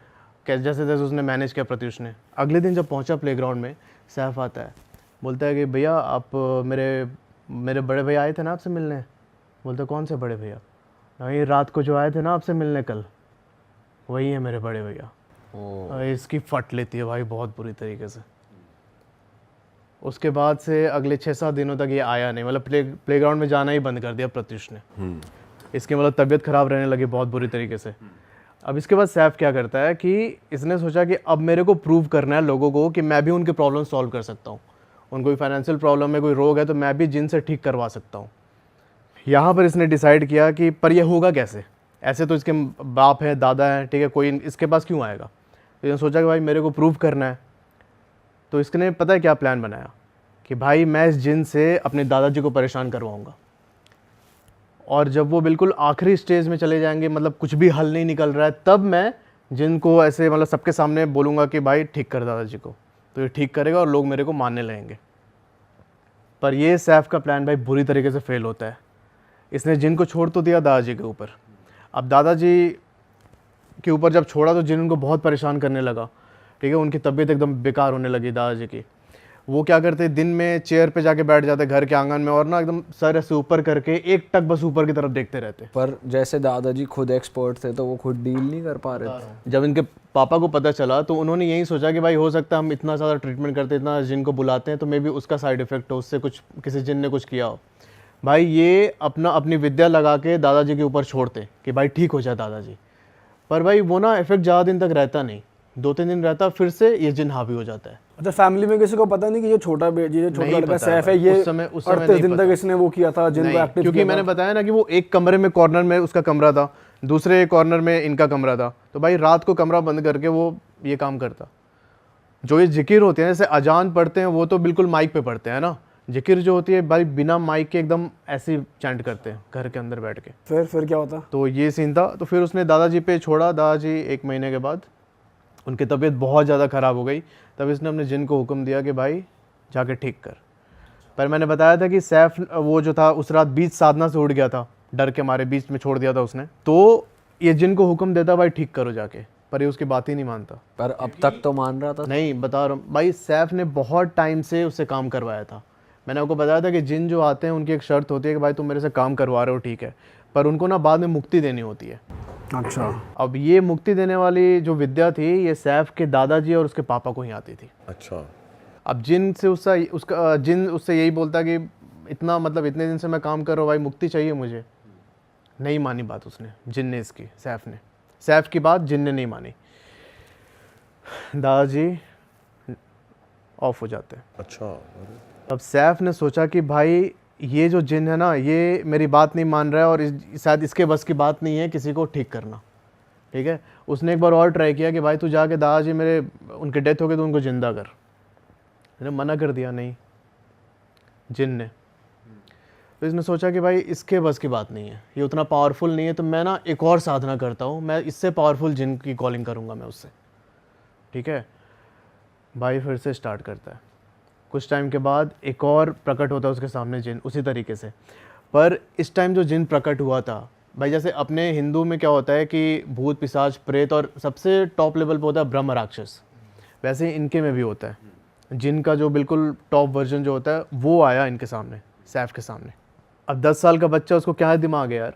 जैसे जैसे उसने मैनेज किया प्रत्युष ने। अगले दिन जब पहुंचा प्लेग्राउंड में, सैफ आता है, बोलता है कि भैया आप मेरे बड़े भैया आए थे ना आपसे मिलने। बोलते कौन से बड़े भैया? नहीं, रात को जो आए थे ना आपसे मिलने कल, वही है मेरे बड़े भैया। इसकी फट लेती है भाई बहुत बुरी तरीके से। उसके बाद से अगले 6-7 दिनों तक ये आया नहीं, मतलब प्लेग्राउंड में जाना ही बंद कर दिया प्रत्युष ने। इसकी मतलब तबीयत ख़राब रहने लगी बहुत बुरी तरीके से। अब इसके बाद सैफ क्या करता है कि इसने सोचा कि अब मेरे को प्रूव करना है लोगों को कि मैं भी उनके प्रॉब्लम सॉल्व कर सकता हूँ। उनको कोई फाइनेंशियल प्रॉब्लम है, कोई रोग है, तो मैं भी जिन से ठीक करवा सकता हूँ। यहाँ पर इसने डिसाइड किया कि पर यह होगा कैसे, ऐसे तो इसके बाप है, दादा है, ठीक है, कोई इसके पास क्यों आएगा। तो इसने सोचा कि भाई मेरे को प्रूव करना है। तो इसने पता है क्या प्लान बनाया कि भाई मैं इस जिन से अपने दादाजी को परेशान करवाऊँगा, और जब वो बिल्कुल आखिरी स्टेज में चले जाएंगे, मतलब कुछ भी हल नहीं निकल रहा है, तब मैं जिनको ऐसे मतलब सबके सामने बोलूँगा कि भाई ठीक कर दादाजी को, तो ये ठीक करेगा और लोग मेरे को मानने लगेंगे। पर ये सैफ का प्लान भाई बुरी तरीके से फेल होता है। इसने जिन को छोड़ तो दिया दादाजी के ऊपर। अब दादाजी के ऊपर जब छोड़ा तो जिन उनको बहुत परेशान करने लगा, ठीक है। उनकी तबीयत एकदम बेकार होने लगी दादाजी की। वो क्या करते, दिन में चेयर पे जाके बैठ जाते घर के आंगन में, और ना एकदम सर ऐसे ऊपर करके एक टक बस ऊपर की तरफ देखते रहते। पर जैसे दादाजी खुद एक्सपर्ट थे तो वो खुद डील नहीं कर पा रहे थे। जब इनके पापा को पता चला तो उन्होंने यही सोचा कि भाई हो सकता है हम इतना ज़्यादा ट्रीटमेंट करते, इतना जिन को बुलाते हैं, तो मे भी उसका साइड इफेक्ट हो, उससे कुछ किसी जिन ने कुछ किया हो। भाई ये अपनी विद्या लगा के दादाजी के ऊपर छोड़ते कि भाई ठीक हो जाए दादाजी। पर भाई वो ना इफेक्ट ज़्यादा दिन तक रहता नहीं, 2-3 दिन रहता, फिर से ये जिन हावी हो जाता है। अच्छा, फैमिली में किसी को पता नहीं कि ये छोटा लड़का सैफ है, ये उस समय 38 दिन तक इसने वो किया था जिन को एक्टिव, क्योंकि मैंने बताया ना कि वो एक कमरे में कॉर्नर में उसका कमरा था, दूसरे कॉर्नर में इनका कमरा था। तो भाई रात को कमरा बंद करके वो ये काम करता। जो ये जिकिर होते हैं, जैसे अजान पढ़ते हैं, वो तो बिल्कुल माइक पे पढ़ते हैं ना। जिकिर जो होती है भाई बिना माइक के एकदम ऐसे चैंट करते हैं घर के अंदर बैठ के। फिर क्या होता? तो ये सीन था। तो फिर उसने दादाजी पे छोड़ा। दादाजी 1 महीने के बाद उनकी तबीयत बहुत ज़्यादा ख़राब हो गई। तब इसने अपने जिन को हुक्म दिया कि भाई जाके ठीक कर। पर मैंने बताया था कि सैफ वो जो था उस रात बीच साधना से उड़ गया था, डर के मारे बीच में छोड़ दिया था उसने। तो ये जिन को हुक्म देता भाई ठीक करो जाके, पर ये उसकी बात ही नहीं मानता। पर अब तक तो मान रहा था। नहीं, बता रहा हूँ भाई, सैफ ने बहुत टाइम से उससे काम करवाया था। मैंने आपको बताया था कि जिन जो आते हैं उनकी एक शर्त होती है कि भाई तुम मेरे से काम करवा रहे हो ठीक है, पर उनको ना बाद में मुक्ति देनी होती है। अच्छा। अब ये मुक्ति देने वाली जो विद्या थी ये सैफ के दादाजी और उसके पापा को ही आती थी। अच्छा। अब जिन से उसका जिन उससे यही बोलता कि इतना मतलब इतने दिन से मैं काम कर रहा हूँ भाई, मुक्ति चाहिए मुझे। नहीं मानी बात उसने, जिन ने इसकी, सैफ की बात जिन ने नहीं मानी। दादाजी ऑफ हो जाते हैं। अच्छा। अरे। अब सैफ ने सोचा कि भाई ये जो जिन है ना ये मेरी बात नहीं मान रहा है और शायद इसके बस की बात नहीं है किसी को ठीक करना, ठीक है। उसने एक बार और ट्राई किया कि भाई तू जाके दादाजी मेरे उनके डेथ हो गई तो उनको ज़िंदा कर। मैंने मना कर दिया, नहीं, जिन ने। तो इसने सोचा कि भाई इसके बस की बात नहीं है, ये उतना पावरफुल नहीं है, तो मैं ना एक और साधना करता हूँ, मैं इससे पावरफुल जिन की कॉलिंग करूँगा मैं उससे, ठीक है। भाई फिर से स्टार्ट करता है। कुछ टाइम के बाद एक और प्रकट होता है उसके सामने जिन, उसी तरीके से। पर इस टाइम जो जिन प्रकट हुआ था भाई, जैसे अपने हिंदू में क्या होता है कि भूत पिशाच प्रेत और सबसे टॉप लेवल पे होता है ब्रह्म राक्षस, वैसे ही इनके में भी होता है। जिन का जो बिल्कुल टॉप वर्जन जो होता है वो आया इनके सामने, सैफ के सामने। अब 10 साल का बच्चा, उसको क्या दिमाग है यार,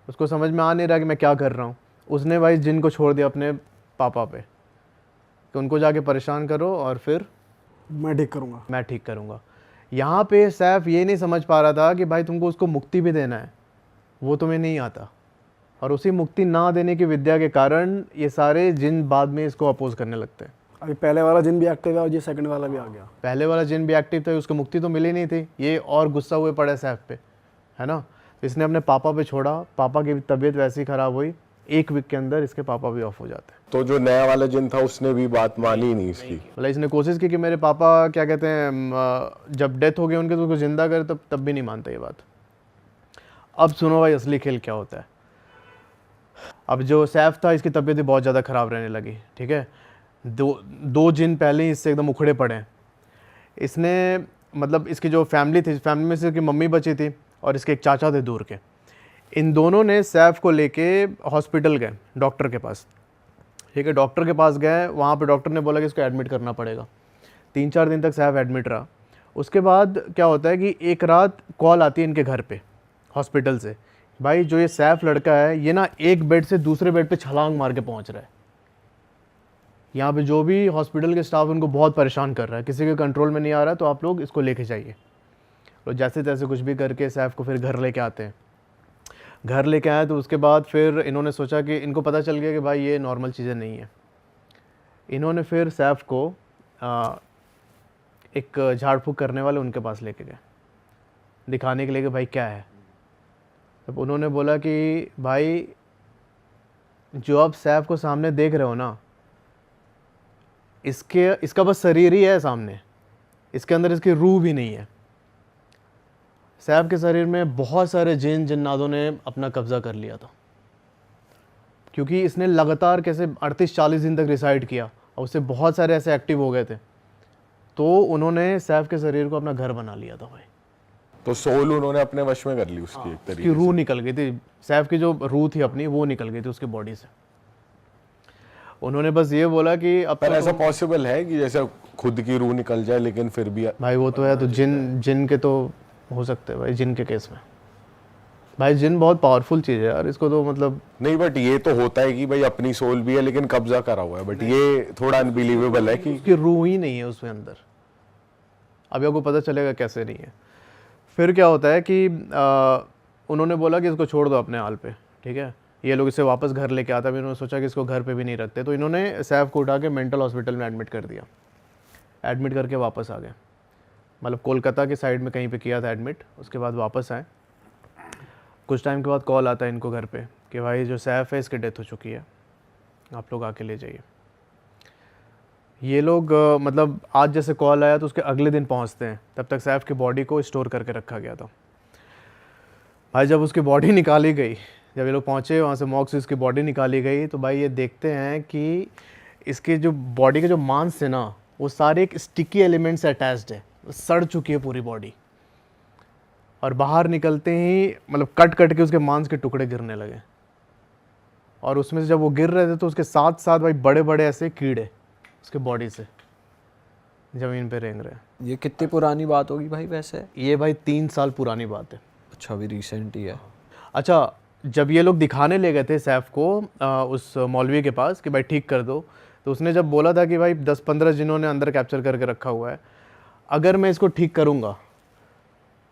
उसको समझ में आ नहीं रहा कि मैं क्या कर रहा हूँ। उसने भाई जिन को छोड़ दिया अपने पापा पे कि उनको जाके परेशान करो और फिर मैं ठीक करूँगा। यहाँ पे सैफ ये नहीं समझ पा रहा था कि भाई तुमको उसको मुक्ति भी देना है, वो तुम्हें नहीं आता। और उसी मुक्ति ना देने की विद्या के कारण ये सारे जिन बाद में इसको अपोज करने लगते हैं। अभी पहले वाला जिन भी एक्टिव है और ये सेकंड वाला भी आ गया। पहले वाला जिन भी एक्टिव था, उसको मुक्ति तो मिली नहीं थी, ये और गुस्सा हुए पड़े सैफ पे, है ना। तो इसने अपने पापा पे छोड़ा, पापा की तबीयत वैसी ख़राब हुई, 1 वीक के अंदर इसके पापा भी ऑफ हो जाते हैं। तो जो नया वाला जिन था उसने भी बात मानी नहीं इसकी। मतलब इसने कोशिश की कि मेरे पापा क्या कहते हैं जब डेथ हो गई उनके तो उसको ज़िंदा करे, तब भी नहीं मानता ये बात। अब सुनो भाई असली खेल क्या होता है। अब जो सैफ था इसकी तबीयत भी बहुत ज़्यादा ख़राब रहने लगी, ठीक है। दो जिन पहले ही इससे एकदम उखड़े पड़े हैं। इसने मतलब इसकी जो फैमिली थी, फैमिली में से इसकी मम्मी बची थी और इसके एक चाचा थे दूर के। इन दोनों ने सैफ को लेके हॉस्पिटल गए, डॉक्टर के पास, ठीक है। डॉक्टर के पास गए, वहाँ पे डॉक्टर ने बोला कि इसको एडमिट करना पड़ेगा। 3-4 दिन तक सैफ एडमिट रहा। उसके बाद क्या होता है कि एक रात कॉल आती है इनके घर पे हॉस्पिटल से, भाई जो ये सैफ लड़का है ये ना एक बेड से दूसरे बेड पे छलांग मार के पहुँच रहा है। यहाँ पे जो भी हॉस्पिटल के स्टाफ उनको बहुत परेशान कर रहा है, किसी के कंट्रोल में नहीं आ रहा है, तो आप लोग इसको लेके जाइए। तो जैसे तैसे कुछ भी करके सैफ को फिर घर लेके आते हैं। घर लेके आए तो उसके बाद फिर इन्होंने सोचा कि इनको पता चल गया कि भाई ये नॉर्मल चीज़ें नहीं है। इन्होंने फिर सैफ को एक झाड़ फूँक करने वाले उनके पास लेके गए, दिखाने के लिए कि भाई क्या है। तब उन्होंने बोला कि भाई जो आप सैफ को सामने देख रहे हो ना, इसका बस शरीर ही है सामने, इसके अंदर इसकी रूह भी नहीं है। सैफ के शरीर में बहुत सारे जिन जिन्नातों ने अपना कब्जा कर लिया था, क्योंकि इसने लगातार कैसे 38-40 दिन तक रिसाइड किया और उससे बहुत सारे ऐसे एक्टिव हो गए थे। तो उन्होंने सैफ के शरीर को अपना घर बना लिया था भाई। तो सोल उन्होंने अपने वश में कर ली उसकी एक तरीके की रूह निकल गई थी, सैफ की जो रूह थी अपनी वो निकल गई थी उसकी बॉडी से। उन्होंने बस ये बोला कि अब पर ऐसा पॉसिबल है कि जैसे खुद की रूह निकल जाए लेकिन फिर भी भाई वो तो है, तो जिन के तो हो सकते हैं भाई, जिन के केस में भाई जिन बहुत पावरफुल चीज़ है यार, इसको तो मतलब नहीं। बट ये तो होता है कि भाई अपनी सोल भी है लेकिन कब्जा करा हुआ है, बट ये थोड़ा अनबिलीवेबल है कि उसकी रूह ही नहीं है उसके अंदर। अभी आपको पता चलेगा कैसे नहीं है। फिर क्या होता है कि उन्होंने बोला कि इसको छोड़ दो अपने हाल पे, ठीक है। ये लोग इसे वापस घर लेके आता है। इन्होंने सोचा कि इसको घर पे भी नहीं रखते, तो इन्होंने सैफ को उठा के मेंटल हॉस्पिटल में एडमिट कर दिया। एडमिट करके वापस आ गए, मतलब कोलकाता के साइड में कहीं पे किया था एडमिट। उसके बाद वापस आए। कुछ टाइम के बाद कॉल आता है इनको घर पे कि भाई जो सैफ है इसकी डेथ हो चुकी है, आप लोग आके ले जाइए। ये लोग मतलब आज जैसे कॉल आया तो उसके अगले दिन पहुंचते हैं, तब तक सैफ की बॉडी को स्टोर करके रखा गया था। भाई जब उसकी बॉडी निकाली गई, जब ये लोग पहुंचे वहाँ से मॉर्ग से इसकी बॉडी निकाली गई, तो भाई ये देखते हैं कि इसके जो बॉडी के जो मांस है ना, वो सारे एक स्टिकी एलिमेंट से अटैच्ड है, सड़ चुकी है पूरी बॉडी। और बाहर निकलते ही मतलब कट कट के उसके मांस के टुकड़े गिरने लगे। और उसमें से जब वो गिर रहे थे तो उसके साथ साथ भाई बड़े बड़े ऐसे कीड़े उसके बॉडी से ज़मीन पे रेंग रहे हैं। ये कितनी पुरानी बात होगी भाई वैसे? ये भाई 3 साल पुरानी बात है। अच्छा, अभी रिसेंट ही है। अच्छा, जब ये लोग दिखाने ले गए थे सैफ को उस मौलवी के पास कि भाई ठीक कर दो, तो उसने जब बोला था कि भाई 10-15 जिन्हों ने अंदर कैप्चर करके रखा हुआ है, अगर मैं इसको ठीक करूँगा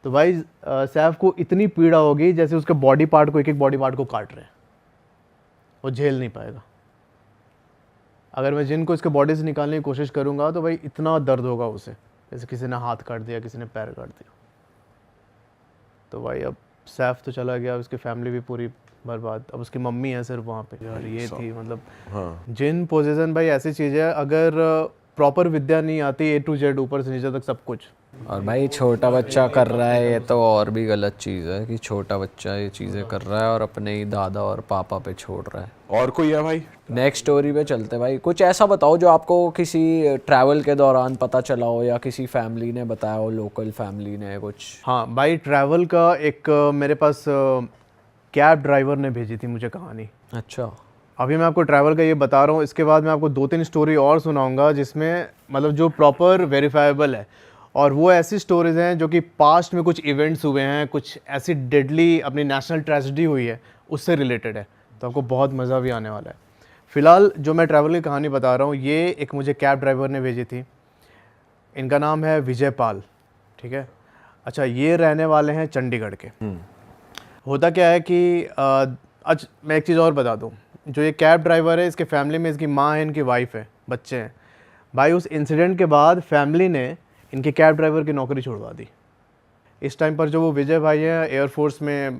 तो भाई सैफ को इतनी पीड़ा होगी जैसे उसके बॉडी पार्ट को, एक एक बॉडी पार्ट को काट रहे हैं, वो झेल नहीं पाएगा। अगर मैं जिन को इसके बॉडी से निकालने की कोशिश करूँगा तो भाई इतना दर्द होगा उसे, जैसे किसी ने हाथ काट दिया, किसी ने पैर काट दिया। तो भाई अब सैफ तो चला गया, उसकी फैमिली भी पूरी बर्बाद। अब उसकी मम्मी है सिर्फ वहाँ पे यार। ये थी मतलब हाँ जिन पोजीशन भाई ऐसी चीज़ है, अगर प्रॉपर विद्या नहीं आती A to Z ऊपर से नीचे तक सब कुछ। और भाई छोटा बच्चा कर रहा है ये तो और भी गलत चीज़ है कि छोटा बच्चा ये चीज़ें कर रहा है और अपने ही दादा और पापा पे छोड़ रहा है। और कोई है भाई? नेक्स्ट स्टोरी पे चलते भाई। कुछ ऐसा बताओ जो आपको किसी ट्रैवल के दौरान पता चला हो या किसी फैमिली ने बताया हो, लोकल फैमिली ने कुछ। हाँ भाई, ट्रैवल का एक मेरे पास कैब ड्राइवर ने भेजी थी मुझे कहानी। अच्छा, अभी मैं आपको ट्रैवल का ये बता रहा हूँ, इसके बाद मैं आपको 2-3 स्टोरी और सुनाऊंगा जिसमें मतलब जो प्रॉपर वेरीफाइबल है, और वो ऐसी स्टोरीज हैं जो कि पास्ट में कुछ इवेंट्स हुए हैं, कुछ ऐसी डेडली अपनी नेशनल ट्रेजेडी हुई है उससे रिलेटेड है, तो आपको बहुत मज़ा भी आने वाला है। फ़िलहाल जो मैं ट्रैवल की कहानी बता रहा हूँ, ये एक मुझे कैब ड्राइवर ने भेजी थी। इनका नाम है विजय पाल, ठीक है। अच्छा, ये रहने वाले हैं चंडीगढ़ के। होता क्या है कि आज मैं एक चीज़ और बता दूँ, जो ये कैब ड्राइवर है, इसके फैमिली में इसकी माँ है, इनकी वाइफ है, बच्चे हैं। भाई उस इंसिडेंट के बाद फैमिली ने इनके कैब ड्राइवर की नौकरी छुड़वा दी। इस टाइम पर जो वो विजय भाई हैं एयरफोर्स में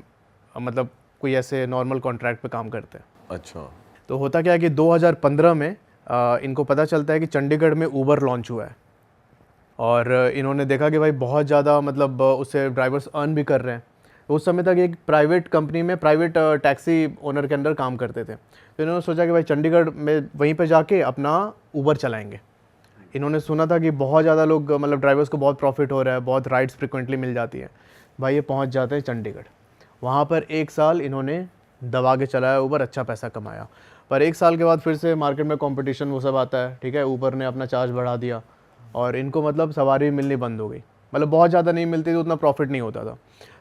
मतलब कोई ऐसे नॉर्मल कॉन्ट्रैक्ट पे काम करते हैं। अच्छा। तो होता क्या है कि 2015 में इनको पता चलता है कि चंडीगढ़ में ऊबर लॉन्च हुआ है, और इन्होंने देखा कि भाई बहुत ज़्यादा मतलब उससे ड्राइवर्स अर्न भी कर रहे हैं। तो उस समय तक एक प्राइवेट कंपनी में प्राइवेट टैक्सी ओनर के अंदर काम करते थे। तो इन्होंने सोचा कि भाई चंडीगढ़ में वहीं पे जाके अपना ऊबर चलाएंगे। इन्होंने सुना था कि बहुत ज़्यादा लोग मतलब ड्राइवर्स को बहुत प्रॉफिट हो रहा है, बहुत राइड्स फ्रिक्वेंटली मिल जाती है। भाई ये पहुंच जाते हैं चंडीगढ़। वहाँ पर 1 साल इन्होंने दबा के चलाया ऊबर, अच्छा पैसा कमाया। पर 1 साल के बाद फिर से मार्केट में कंपटीशन वो सब आता है, ठीक है। ऊबर ने अपना चार्ज बढ़ा दिया और इनको मतलब सवारी मिलनी बंद हो गई, मतलब बहुत ज़्यादा नहीं मिलती तो उतना प्रॉफिट नहीं होता था।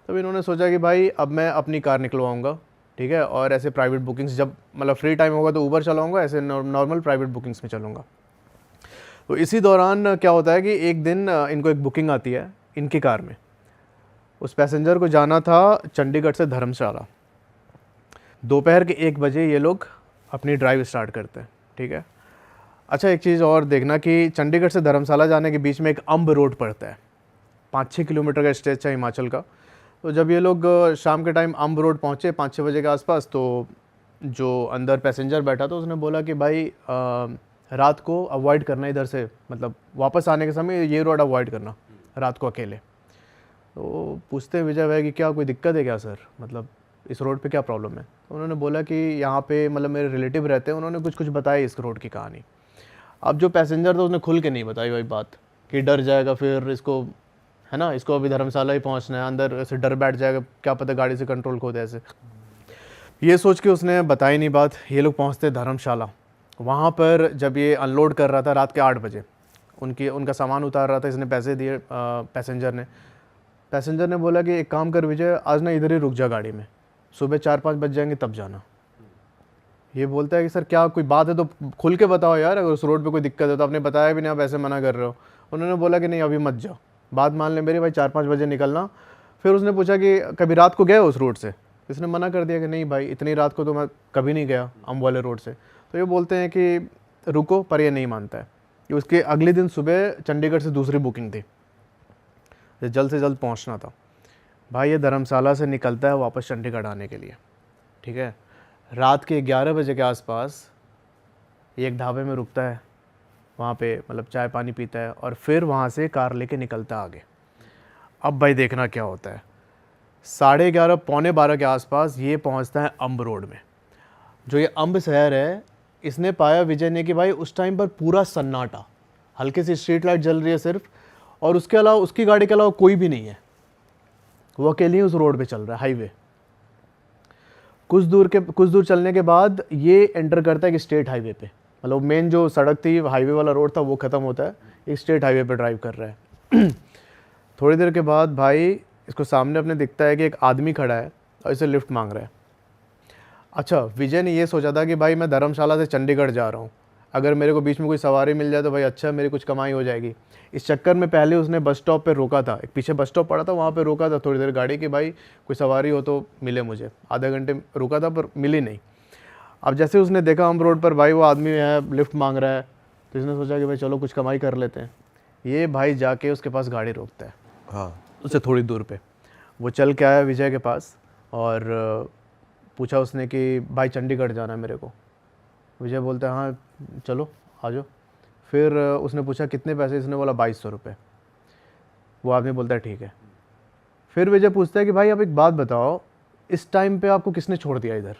तब इन्होंने सोचा कि भाई अब मैं अपनी कार निकलवाऊँगा, ठीक है, और ऐसे प्राइवेट बुकिंग्स जब मतलब फ्री टाइम होगा तो ऊबर चलाऊँगा, ऐसे नॉर्मल प्राइवेट बुकिंग्स में चलूँगा। तो इसी दौरान क्या होता है कि एक दिन इनको एक बुकिंग आती है इनकी कार में। उस पैसेंजर को जाना था चंडीगढ़ से धर्मशाला। दोपहर के 1 बजे ये लोग अपनी ड्राइव स्टार्ट करते हैं, ठीक है। अच्छा, एक चीज़ और देखना कि चंडीगढ़ से धर्मशाला जाने के बीच में एक अम्ब रोड पड़ता है, 5-6 किलोमीटर का स्ट्रेच है हिमाचल का। तो जब ये लोग शाम के टाइम अम्ब रोड पहुँचे 5-6 बजे के आसपास, तो जो अंदर पैसेंजर बैठा था उसने बोला कि भाई रात को अवॉइड करना इधर से, मतलब वापस आने के समय ये रोड अवॉइड करना रात को अकेले। तो पूछते हैं विजय भाई कि क्या कोई दिक्कत है क्या सर, मतलब इस रोड पे क्या प्रॉब्लम है। तो उन्होंने बोला कि यहाँ पे मतलब मेरे रिलेटिव रहते हैं, उन्होंने कुछ बताया इस रोड की कहानी। अब जो पैसेंजर था उसने खुल के नहीं बताई भाई बात, कि डर जाएगा फिर इसको, है ना, इसको अभी धर्मशाला ही पहुँचना है, अंदर ऐसे डर बैठ जाएगा, क्या पता गाड़ी से कंट्रोल खो दे ऐसे। ये सोच के उसने बताई नहीं बात। ये लोग पहुँचते धर्मशाला। वहाँ पर जब ये अनलोड कर रहा था रात के 8 बजे, उनका सामान उतार रहा था, इसने पैसे दिए पैसेंजर ने बोला कि एक काम कर विजय, आज ना इधर ही रुक जा गाड़ी में, सुबह 4-5 बज जाएंगे तब जाना। ये बोलता है कि सर क्या कोई बात है तो खुल के बताओ यार, अगर उस रोड पे कोई दिक्कत है तो। आपने बताया भी नहीं, आप ऐसे मना कर रहे हो। उन्होंने बोला कि नहीं अभी मत जाओ, बात मान ले मेरी भाई, 4-5 बजे निकलना। फिर उसने पूछा कि कभी रात को गए उस रोड से। इसने मना कर दिया कि नहीं भाई, इतनी रात को तो मैं कभी नहीं गया अम्ब वाले रोड से। तो ये बोलते हैं कि रुको, पर ये नहीं मानता है कि उसके अगले दिन सुबह चंडीगढ़ से दूसरी बुकिंग थी, जल्द से जल्द पहुंचना था। भाई ये धर्मशाला से निकलता है वापस चंडीगढ़ आने के लिए, ठीक है। रात के 11 बजे के आसपास ये एक ढाबे में रुकता है, वहाँ पे मतलब चाय पानी पीता है और फिर वहाँ से कार लेके निकलता है आगे। अब भाई देखना क्या होता है, 11:30 पौने 12 के आसपास ये पहुँचता है अम्ब रोड में। जो ये अम्ब शहर है, इसने पाया विजय ने कि भाई उस टाइम पर पूरा सन्नाटा, हल्की सी स्ट्रीट लाइट जल रही है सिर्फ, और उसके अलावा उसकी गाड़ी के अलावा कोई भी नहीं है। वो अकेले ही उस रोड पे चल रहा है, हाईवे। कुछ दूर चलने के बाद ये एंटर करता है कि स्टेट हाईवे पे, मतलब मेन जो सड़क थी हाईवे वाला रोड था वो ख़त्म होता है, एक स्टेट हाईवे पे ड्राइव कर रहा है। थोड़ी देर के बाद भाई इसको सामने अपने दिखता है कि एक आदमी खड़ा है और इसे लिफ्ट मांग रहा है। अच्छा, विजय ने ये सोचा था कि भाई मैं धर्मशाला से चंडीगढ़ जा रहा हूँ, अगर मेरे को बीच में कोई सवारी मिल जाए तो भाई अच्छा, मेरी कुछ कमाई हो जाएगी। इस चक्कर में पहले उसने बस स्टॉप पे रोका था, एक पीछे बस स्टॉप पड़ा था, वहाँ पे रोका था थोड़ी देर गाड़ी कि भाई कोई सवारी हो तो मिले मुझे। आधे घंटे रुका था पर मिली नहीं। अब जैसे उसने देखा हम रोड पर भाई वो आदमी है लिफ्ट मांग रहा है, तो इसने सोचा कि भाई चलो कुछ कमाई कर लेते हैं। ये भाई जाके उसके पास गाड़ी रोकता है, हाँ, उससे थोड़ी दूर पे। वो चल के आया विजय के पास और पूछा उसने कि भाई चंडीगढ़ जाना है मेरे को। विजय बोलता है हाँ चलो आ जाओ। फिर उसने पूछा कितने पैसे, इसने बोला 2200 रुपये। वो आदमी बोलता है ठीक है। फिर विजय पूछता है कि भाई आप एक बात बताओ, इस टाइम पे आपको किसने छोड़ दिया इधर?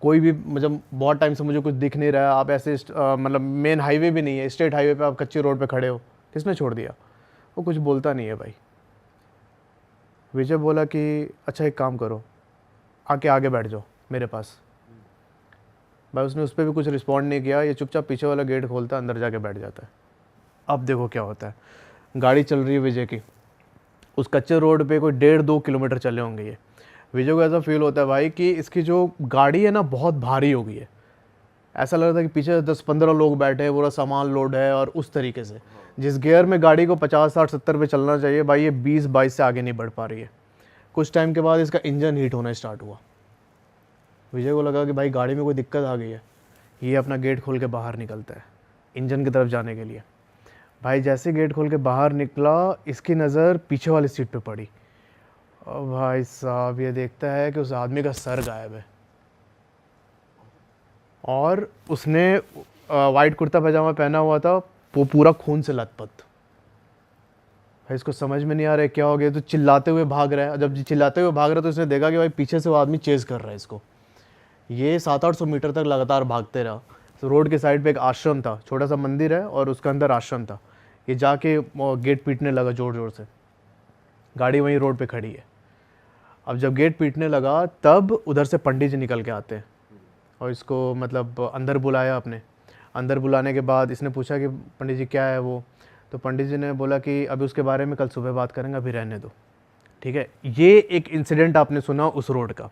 कोई भी मतलब बहुत टाइम से मुझे कुछ दिख नहीं रहा है, आप ऐसे मतलब मेन हाईवे भी नहीं है, स्टेट हाईवे पे आप कच्ची रोड पे खड़े हो, किसने छोड़ दिया? वो कुछ बोलता नहीं है भाई। विजय बोला कि अच्छा एक काम करो, आके आगे बैठ जाओ मेरे पास। भाई उसने उस पर भी कुछ रिस्पॉन्ड नहीं किया, ये चुपचाप पीछे वाला गेट खोलता है, अंदर जाके बैठ जाता है। अब देखो क्या होता है, गाड़ी चल रही है विजय की, उस कच्चे रोड पे कोई 1.5-2 किलोमीटर चले होंगे ये। विजय को ऐसा फील होता है भाई कि इसकी जो गाड़ी है ना बहुत भारी हो गई है। ऐसा लग रहा था कि पीछे 10-15 लोग बैठे हैं, पूरा सामान लोड है, और उस तरीके से जिस गियर में गाड़ी को 50-60-70 पे चलना चाहिए भाई ये 20-22 से आगे नहीं बढ़ पा रही है। कुछ टाइम के बाद इसका इंजन हीट होना स्टार्ट हुआ। विजय को लगा कि भाई गाड़ी में कोई दिक्कत आ गई है। ये अपना गेट खोल के बाहर निकलता है इंजन की तरफ जाने के लिए। भाई जैसे गेट खोल के बाहर निकला, इसकी नज़र पीछे वाली सीट पे पड़ी और भाई साहब ये देखता है कि उस आदमी का सर गायब है और उसने वाइट कुर्ता पैजामा पहना हुआ था, वो पूरा खून से लथपथ। भाई इसको समझ में नहीं आ रहा है क्या हो गया, तो चिल्लाते हुए भाग रहा है। जब चिल्लाते हुए भाग रहा है तो इसने देखा कि भाई पीछे से वो आदमी चेज़ कर रहा है इसको। ये 700-800 मीटर तक लगातार भागते रहा। तो रोड के साइड पे एक आश्रम था, छोटा सा मंदिर है और उसके अंदर आश्रम था। ये जाके गेट पीटने लगा ज़ोर ज़ोर से। गाड़ी वहीं रोड पे खड़ी है। अब जब गेट पीटने लगा तब उधर से पंडित जी निकल के आते हैं और इसको मतलब अंदर बुलाया अपने। अंदर बुलाने के बाद इसने पूछा कि पंडित जी क्या है वो? तो पंडित जी ने बोला कि अभी उसके बारे में कल सुबह बात करेंगे, अभी रहने दो, ठीक है। ये एक इंसिडेंट आपने सुना उस रोड का।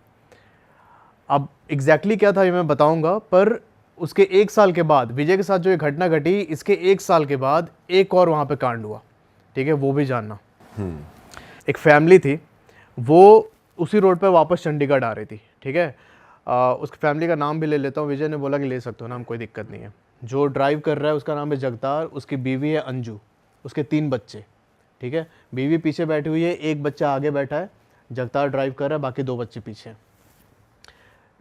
अब एग्जैक्टली क्या था ये मैं बताऊंगा, पर उसके 1 साल के बाद विजय के साथ जो ये घटना घटी, इसके 1 साल के बाद एक और वहाँ पे कांड हुआ, ठीक है, वो भी जानना। एक फैमिली थी, वो उसी रोड पर वापस चंडीगढ़ आ रही थी, ठीक है। उस फैमिली का नाम भी ले लेता हूँ। विजय ने बोला कि ले सकते हो नाम, कोई दिक्कत नहीं है। जो ड्राइव कर रहा है उसका नाम है जगतार, उसकी बीवी है अंजू, उसके 3 बच्चे, ठीक है। बीवी पीछे बैठी हुई है, एक बच्चा आगे बैठा है, जगतार ड्राइव कर रहा है, बाकी 2 बच्चे पीछे हैं।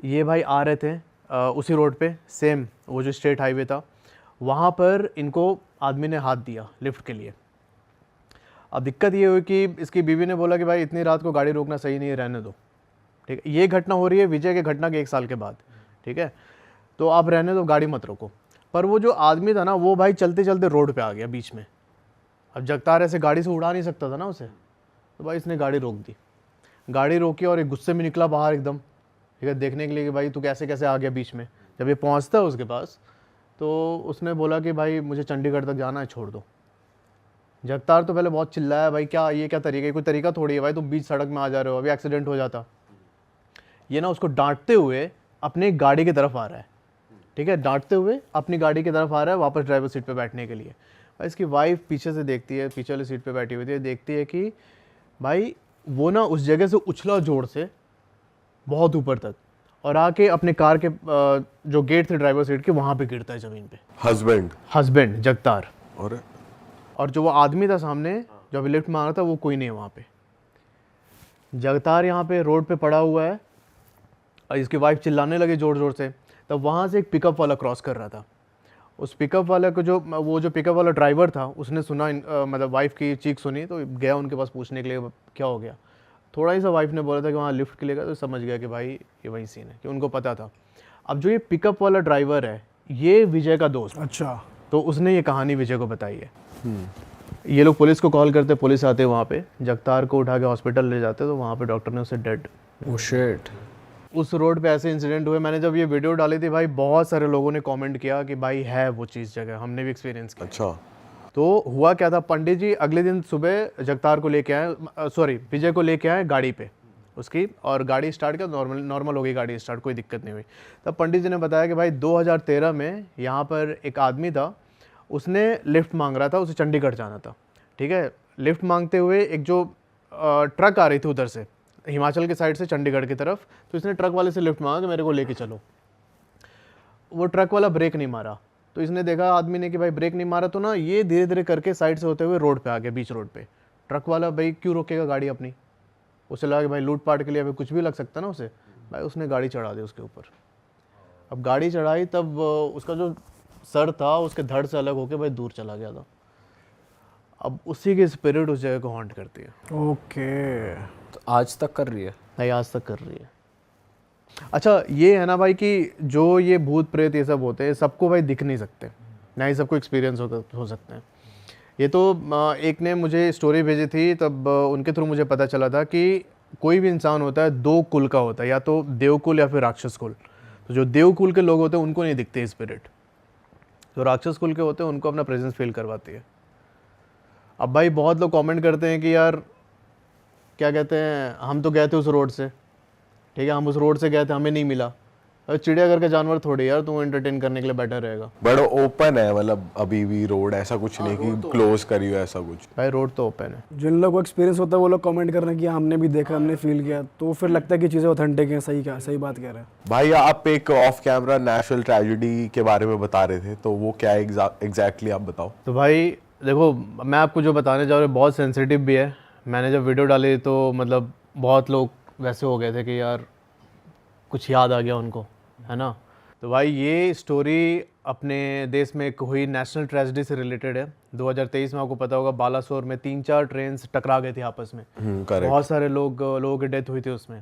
ये भाई आ रहे थे उसी रोड पे, सेम वो जो स्टेट हाईवे था, वहाँ पर इनको आदमी ने हाथ दिया लिफ्ट के लिए। अब दिक्कत ये हुई कि इसकी बीवी ने बोला कि भाई इतनी रात को गाड़ी रोकना सही नहीं है, रहने दो, ठीक है। ये घटना हो रही है विजय के घटना के 1 साल के बाद, ठीक है। तो आप रहने दो, गाड़ी मत रोको। पर वो जो आदमी था ना, वो भाई चलते चलते रोड पे आ गया बीच में। अब जगतार ऐसे गाड़ी से उड़ा नहीं सकता था ना उसे, तो भाई इसने गाड़ी रोक दी। गाड़ी रोकी और एक गुस्से में निकला बाहर एकदम, ठीक है, देखने के लिए कि भाई तू कैसे कैसे आ गया बीच में। जब ये पहुंचता है उसके पास तो उसने बोला कि भाई मुझे चंडीगढ़ तक जाना है, छोड़ दो। जगतार तो पहले बहुत चिल्लाया, भाई क्या ये क्या तरीका है, कोई तरीका थोड़ी है भाई, तुम बीच सड़क में आ जा रहे हो, अभी एक्सीडेंट हो जाता। ये ना उसको डांटते हुए अपनी गाड़ी की तरफ आ रहा है, ठीक है, डांटते हुए अपनी गाड़ी की तरफ आ रहा है वापस ड्राइवर सीट पे बैठने के लिए। भाई इसकी वाइफ पीछे से देखती है, पीछे वाली सीट पे बैठी हुई थी, देखती है कि भाई वो ना उस जगह से उछला जोर से बहुत ऊपर तक और आके अपने कार के जो गेट थे ड्राइवर सीट के, वहाँ पे गिरता है ज़मीन पे। हस्बैंड जगतार, और जो वो आदमी था सामने जो अभी लिफ्ट मारा था, वो कोई नहीं है वहाँ पे। जगतार यहाँ पे रोड पे पड़ा हुआ है और इसकी वाइफ चिल्लाने लगी ज़ोर ज़ोर से। तब वहाँ से एक पिकअप वाला क्रॉस कर रहा था। उस पिकअप वाला को जो पिकअप वाला ड्राइवर था, उसने सुना मतलब वाइफ की चीख सुनी, तो गया उनके पास पूछने के लिए क्या हो गया। थोड़ा ही सा वाइफ ने बोला था कि वहाँ लिफ्ट के लिए गया, तो समझ गया कि भाई ये वही सीन है, कि उनको पता था। अब जो ये पिकअप वाला ड्राइवर है, ये विजय का दोस्त। अच्छा, तो उसने ये कहानी विजय को बताई है। ये लोग पुलिस को कॉल करते, पुलिस आते वहाँ पे, जगतार को उठा के हॉस्पिटल ले जाते, तो वहाँ पे डॉक्टर ने उसे डेड। Oh shit. उस रोड पे ऐसे इंसिडेंट हुए। मैंने जब ये वीडियो डाली थी भाई, बहुत सारे लोगों ने कमेंट किया कि भाई है वो चीज़ जगह, हमने भी एक्सपीरियंस किया। अच्छा। तो हुआ क्या था, पंडित जी अगले दिन सुबह जगतार को लेके आए, सॉरी विजय को लेके आए गाड़ी पे उसकी, और गाड़ी स्टार्ट किया, नॉर्मल हो गई गाड़ी स्टार्ट, कोई दिक्कत नहीं हुई। तब पंडित जी ने बताया कि भाई 2013 में यहाँ पर एक आदमी था, उसने लिफ्ट मांग रहा था, उसे चंडीगढ़ जाना था, ठीक है। लिफ्ट मांगते हुए एक जो ट्रक आ रही थी उधर से, हिमाचल की साइड से चंडीगढ़ की तरफ, तो इसने ट्रक वाले से लिफ्ट मांगा कि मेरे को लेके चलो। वो ट्रक वाला ब्रेक नहीं मारा, तो इसने देखा आदमी ने कि भाई ब्रेक नहीं मारा, तो ना ये धीरे धीरे करके साइड से होते हुए रोड पे आ गया, बीच रोड पे। ट्रक वाला भाई क्यों रोकेगा गाड़ी अपनी, उसे लगा कि भाई लूटपाट के लिए अभी कुछ भी लग सकता ना उसे, भाई उसने गाड़ी चढ़ा दी उसके ऊपर। अब गाड़ी चढ़ाई तब उसका जो सर था उसके धड़ से अलग होके भाई दूर चला गया था। अब उसी की स्पिरिट उस जगह को हॉन्ट करती है। ओके। तो आज तक कर रही है? नहीं, आज तक कर रही है। अच्छा ये है ना भाई कि जो ये भूत प्रेत ये सब होते हैं, सबको भाई दिख नहीं सकते, ना ही सबको एक्सपीरियंस हो सकते हैं। ये तो एक ने मुझे स्टोरी भेजी थी, तब उनके थ्रू मुझे पता चला था कि कोई भी इंसान होता है 2 कुल का होता है, या तो देवकुल या फिर राक्षस कुल। तो जो देवकुल के लोग होते हैं उनको नहीं दिखते स्पिरिट, जो राक्षस कुल के होते हैं उनको अपना प्रेजेंस फील करवाती है। अब भाई बहुत लोग कमेंट करते हैं कि यार क्या कहते हैं, हम तो गए थे उस रोड से, ठीक है, हम उस रोड से गए थे, हमें नहीं मिला। अरे चिड़ियाघर का जानवर थोड़ी यार तुम एंटरटेन करने के लिए बैठा रहेगा। बड़ा ओपन है, मतलब अभी भी रोड, ऐसा कुछ नहीं कि क्लोज करी हो ऐसा कुछ। भाई रोड तो ओपन है। जिन लोगों को एक्सपीरियंस होता है वो लोग कमेंट कर रहे हैं कि हमने भी देखा, हमने फील किया, तो फिर लगता है कि चीज़ें ऑथेंटिक हैं। सही बात कह रहे हैं भाई। आप एक ऑफ कैमरा नेचुरल ट्रेजेडी के बारे में बता रहे थे, तो वो क्या एग्जैक्टली आप बताओ। तो भाई देखो, मैं आपको जो बताने जा रहा हूँ बहुत सेंसिटिव भी है। मैंने जब वीडियो डाली तो मतलब बहुत लोग वैसे हो गए थे कि यार कुछ याद आ गया उनको, है ना। तो भाई ये स्टोरी अपने देश में एक हुई नेशनल ट्रेजेडी से रिलेटेड है। 2023 में आपको पता होगा बालासोर में 3-4 ट्रेन टकरा गई थी आपस में, करेक्ट। बहुत सारे लोगों की डेथ हुई थी उसमें।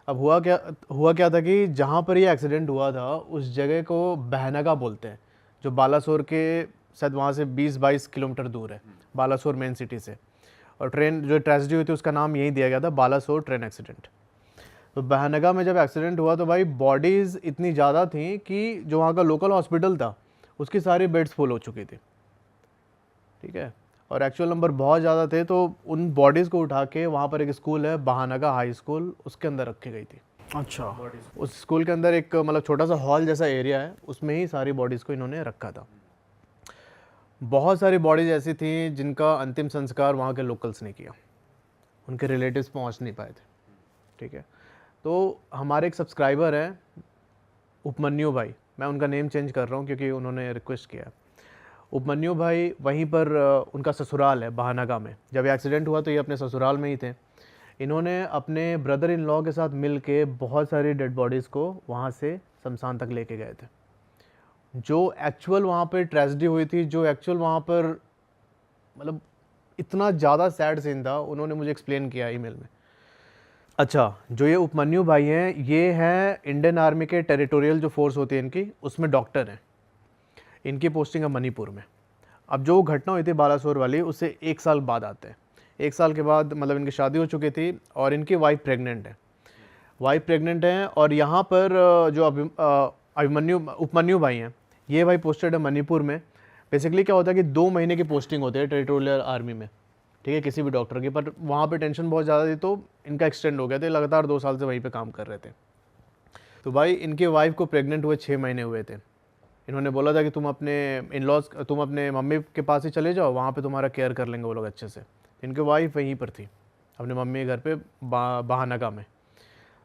अब हुआ क्या था कि जहाँ पर ये एक्सीडेंट हुआ था उस जगह को बहनगा बोलते हैं, जो बालासोर के शायद वहाँ से 20-22 किलोमीटर दूर है, बालासोर मेन सिटी से। और ट्रेन जो ट्रेजेडी हुई थी उसका नाम यही दिया गया था, बालासोर ट्रेन एक्सीडेंट। तो बहनगा में जब एक्सीडेंट हुआ तो भाई बॉडीज़ इतनी ज़्यादा थी कि जो वहाँ का लोकल हॉस्पिटल था उसकी सारी बेड्स फुल हो चुकी थी, ठीक है, और एक्चुअल नंबर बहुत ज़्यादा थे। तो उन बॉडीज़ को उठा के वहाँ पर एक स्कूल है बहनगा हाई स्कूल, उसके अंदर रखी गई थी। अच्छा। उस स्कूल के अंदर एक मतलब छोटा सा हॉल जैसा एरिया है, उसमें ही सारी बॉडीज़ को इन्होंने रखा था। बहुत सारी बॉडीज़ ऐसी थी जिनका अंतिम संस्कार वहाँ के लोकल्स ने किया, उनके रिलेटिव्स पहुँच नहीं पाए थे, ठीक है। तो हमारे एक सब्सक्राइबर हैं उपमन्यु भाई, मैं उनका नेम चेंज कर रहा हूँ क्योंकि उन्होंने रिक्वेस्ट किया। उपमन्यु भाई वहीं पर उनका ससुराल है बहनगा में। जब ये एक्सीडेंट हुआ तो ये अपने ससुराल में ही थे। इन्होंने अपने ब्रदर इन लॉ के साथ मिल के बहुत सारी डेड बॉडीज़ को वहाँ से शमशान तक लेके गए थे। जो एक्चुअल वहाँ पर ट्रेजेडी हुई थी, जो एक्चुअल वहाँ पर मतलब इतना ज़्यादा सैड सीन था, उन्होंने मुझे एक्सप्लेन किया ईमेल में। अच्छा, जो ये उपमन्यु भाई हैं, ये हैं इंडियन आर्मी के टेरिटोरियल जो फोर्स होती है इनकी, उसमें डॉक्टर हैं। इनकी पोस्टिंग है मणिपुर में। अब जो घटना हुई थी बालासोर वाली, उससे 1 साल बाद आते हैं। 1 साल के बाद मतलब इनकी शादी हो चुकी थी और इनकी वाइफ प्रेग्नेंट है। और यहाँ पर जो उपमन्यु भाई हैं, ये भाई पोस्टेड है मणिपुर में। बेसिकली क्या होता है कि 2 महीने की पोस्टिंग होती है टेरिटोरियल आर्मी में, ठीक है, किसी भी डॉक्टर की। पर वहाँ पे टेंशन बहुत ज़्यादा थी तो इनका एक्सटेंड हो गया था, लगातार 2 साल से वहीं पे काम कर रहे थे। तो भाई इनकी वाइफ को प्रेग्नेंट हुए 6 महीने हुए थे। इन्होंने बोला था कि तुम अपने मम्मी के पास ही चले जाओ, वहाँ पे तुम्हारा केयर कर लेंगे वो लोग अच्छे से। इनकी वाइफ वहीं पर थी अपने मम्मी के घर पे बहनगा में।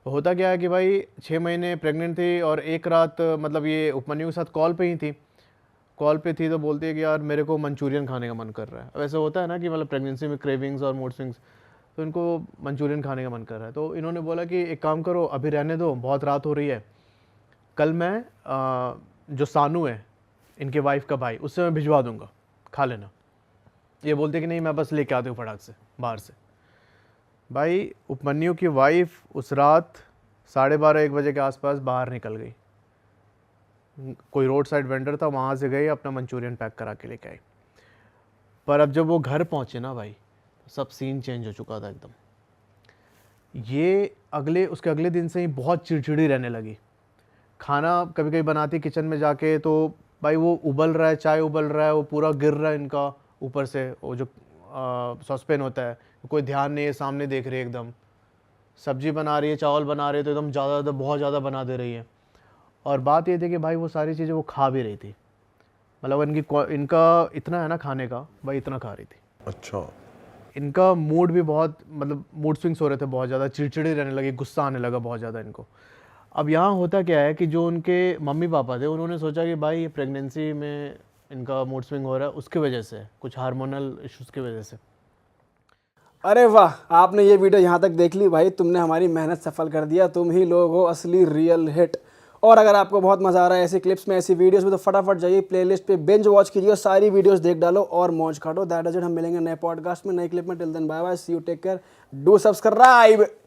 तो होता क्या है कि भाई 6 महीने प्रेग्नेंट थी और एक रात मतलब ये उपमन्यु के साथ कॉल पे थी तो बोलती है कि यार मेरे को मंचूरियन खाने का मन कर रहा है। अब ऐसा होता है ना कि मतलब प्रेगनेंसी में क्रेविंग्स और मूड स्विंग्स, तो इनको मंचूरियन खाने का मन कर रहा है। तो इन्होंने बोला कि एक काम करो, अभी रहने दो, बहुत रात हो रही है, कल मैं जो सानू है इनके वाइफ का भाई, उससे मैं भिजवा दूंगा, खा लेना। ये बोलते कि नहीं मैं बस लेके आती हूँ फटाक से बाहर से। भाई उपमन्यु की वाइफ उस रात 12:30-1 बजे के आसपास बाहर निकल गई। कोई रोड साइड वेंडर था, वहाँ से गई, अपना मंचूरियन पैक करा के लेके आई। पर अब जब वो घर पहुँचे ना भाई, सब सीन चेंज हो चुका था एकदम। ये उसके अगले दिन से ही बहुत चिड़चिड़ी रहने लगी। खाना कभी कभी बनाती किचन में जाके तो भाई वो उबल रहा है, चाय उबल रहा है, वो पूरा गिर रहा है इनका ऊपर से, वो जो सॉसपेन होता है, कोई ध्यान नहीं है, सामने देख रही है एकदम। सब्जी बना रही है, चावल बना रही है तो एकदम ज़्यादा बहुत ज़्यादा बना दे रही है। और बात ये थी कि भाई वो सारी चीज़ें वो खा भी रही थी, मतलब इनका इतना है ना खाने का, भाई इतना खा रही थी। अच्छा। इनका मूड भी बहुत, मतलब मूड स्विंग्स हो रहे थे बहुत ज़्यादा, चिड़चिड़ी रहने लगी, गुस्सा आने लगा बहुत ज़्यादा इनको। अब यहाँ होता क्या है कि जो उनके मम्मी पापा थे उन्होंने सोचा कि भाई ये प्रेगनेंसी में इनका मूड स्विंग हो रहा है, उसकी वजह से, कुछ हार्मोनल इश्यूज़ की वजह से। अरे वाह, आपने ये वीडियो यहाँ तक देख ली भाई, तुमने हमारी मेहनत सफल कर दिया, तुम ही लोग हो असली रियल हिट। और अगर आपको बहुत मज़ा आ रहा है ऐसी क्लिप्स में, ऐसी वीडियोस में, तो फटाफट जाइए प्लेलिस्ट पे बिंज वॉच कीजिए, सारी वीडियोस देख डालो और मौज काटो। That is it. हम मिलेंगे नए पॉडकास्ट में, नए क्लिप में। Till then bye bye, see you, take care, do subscribe.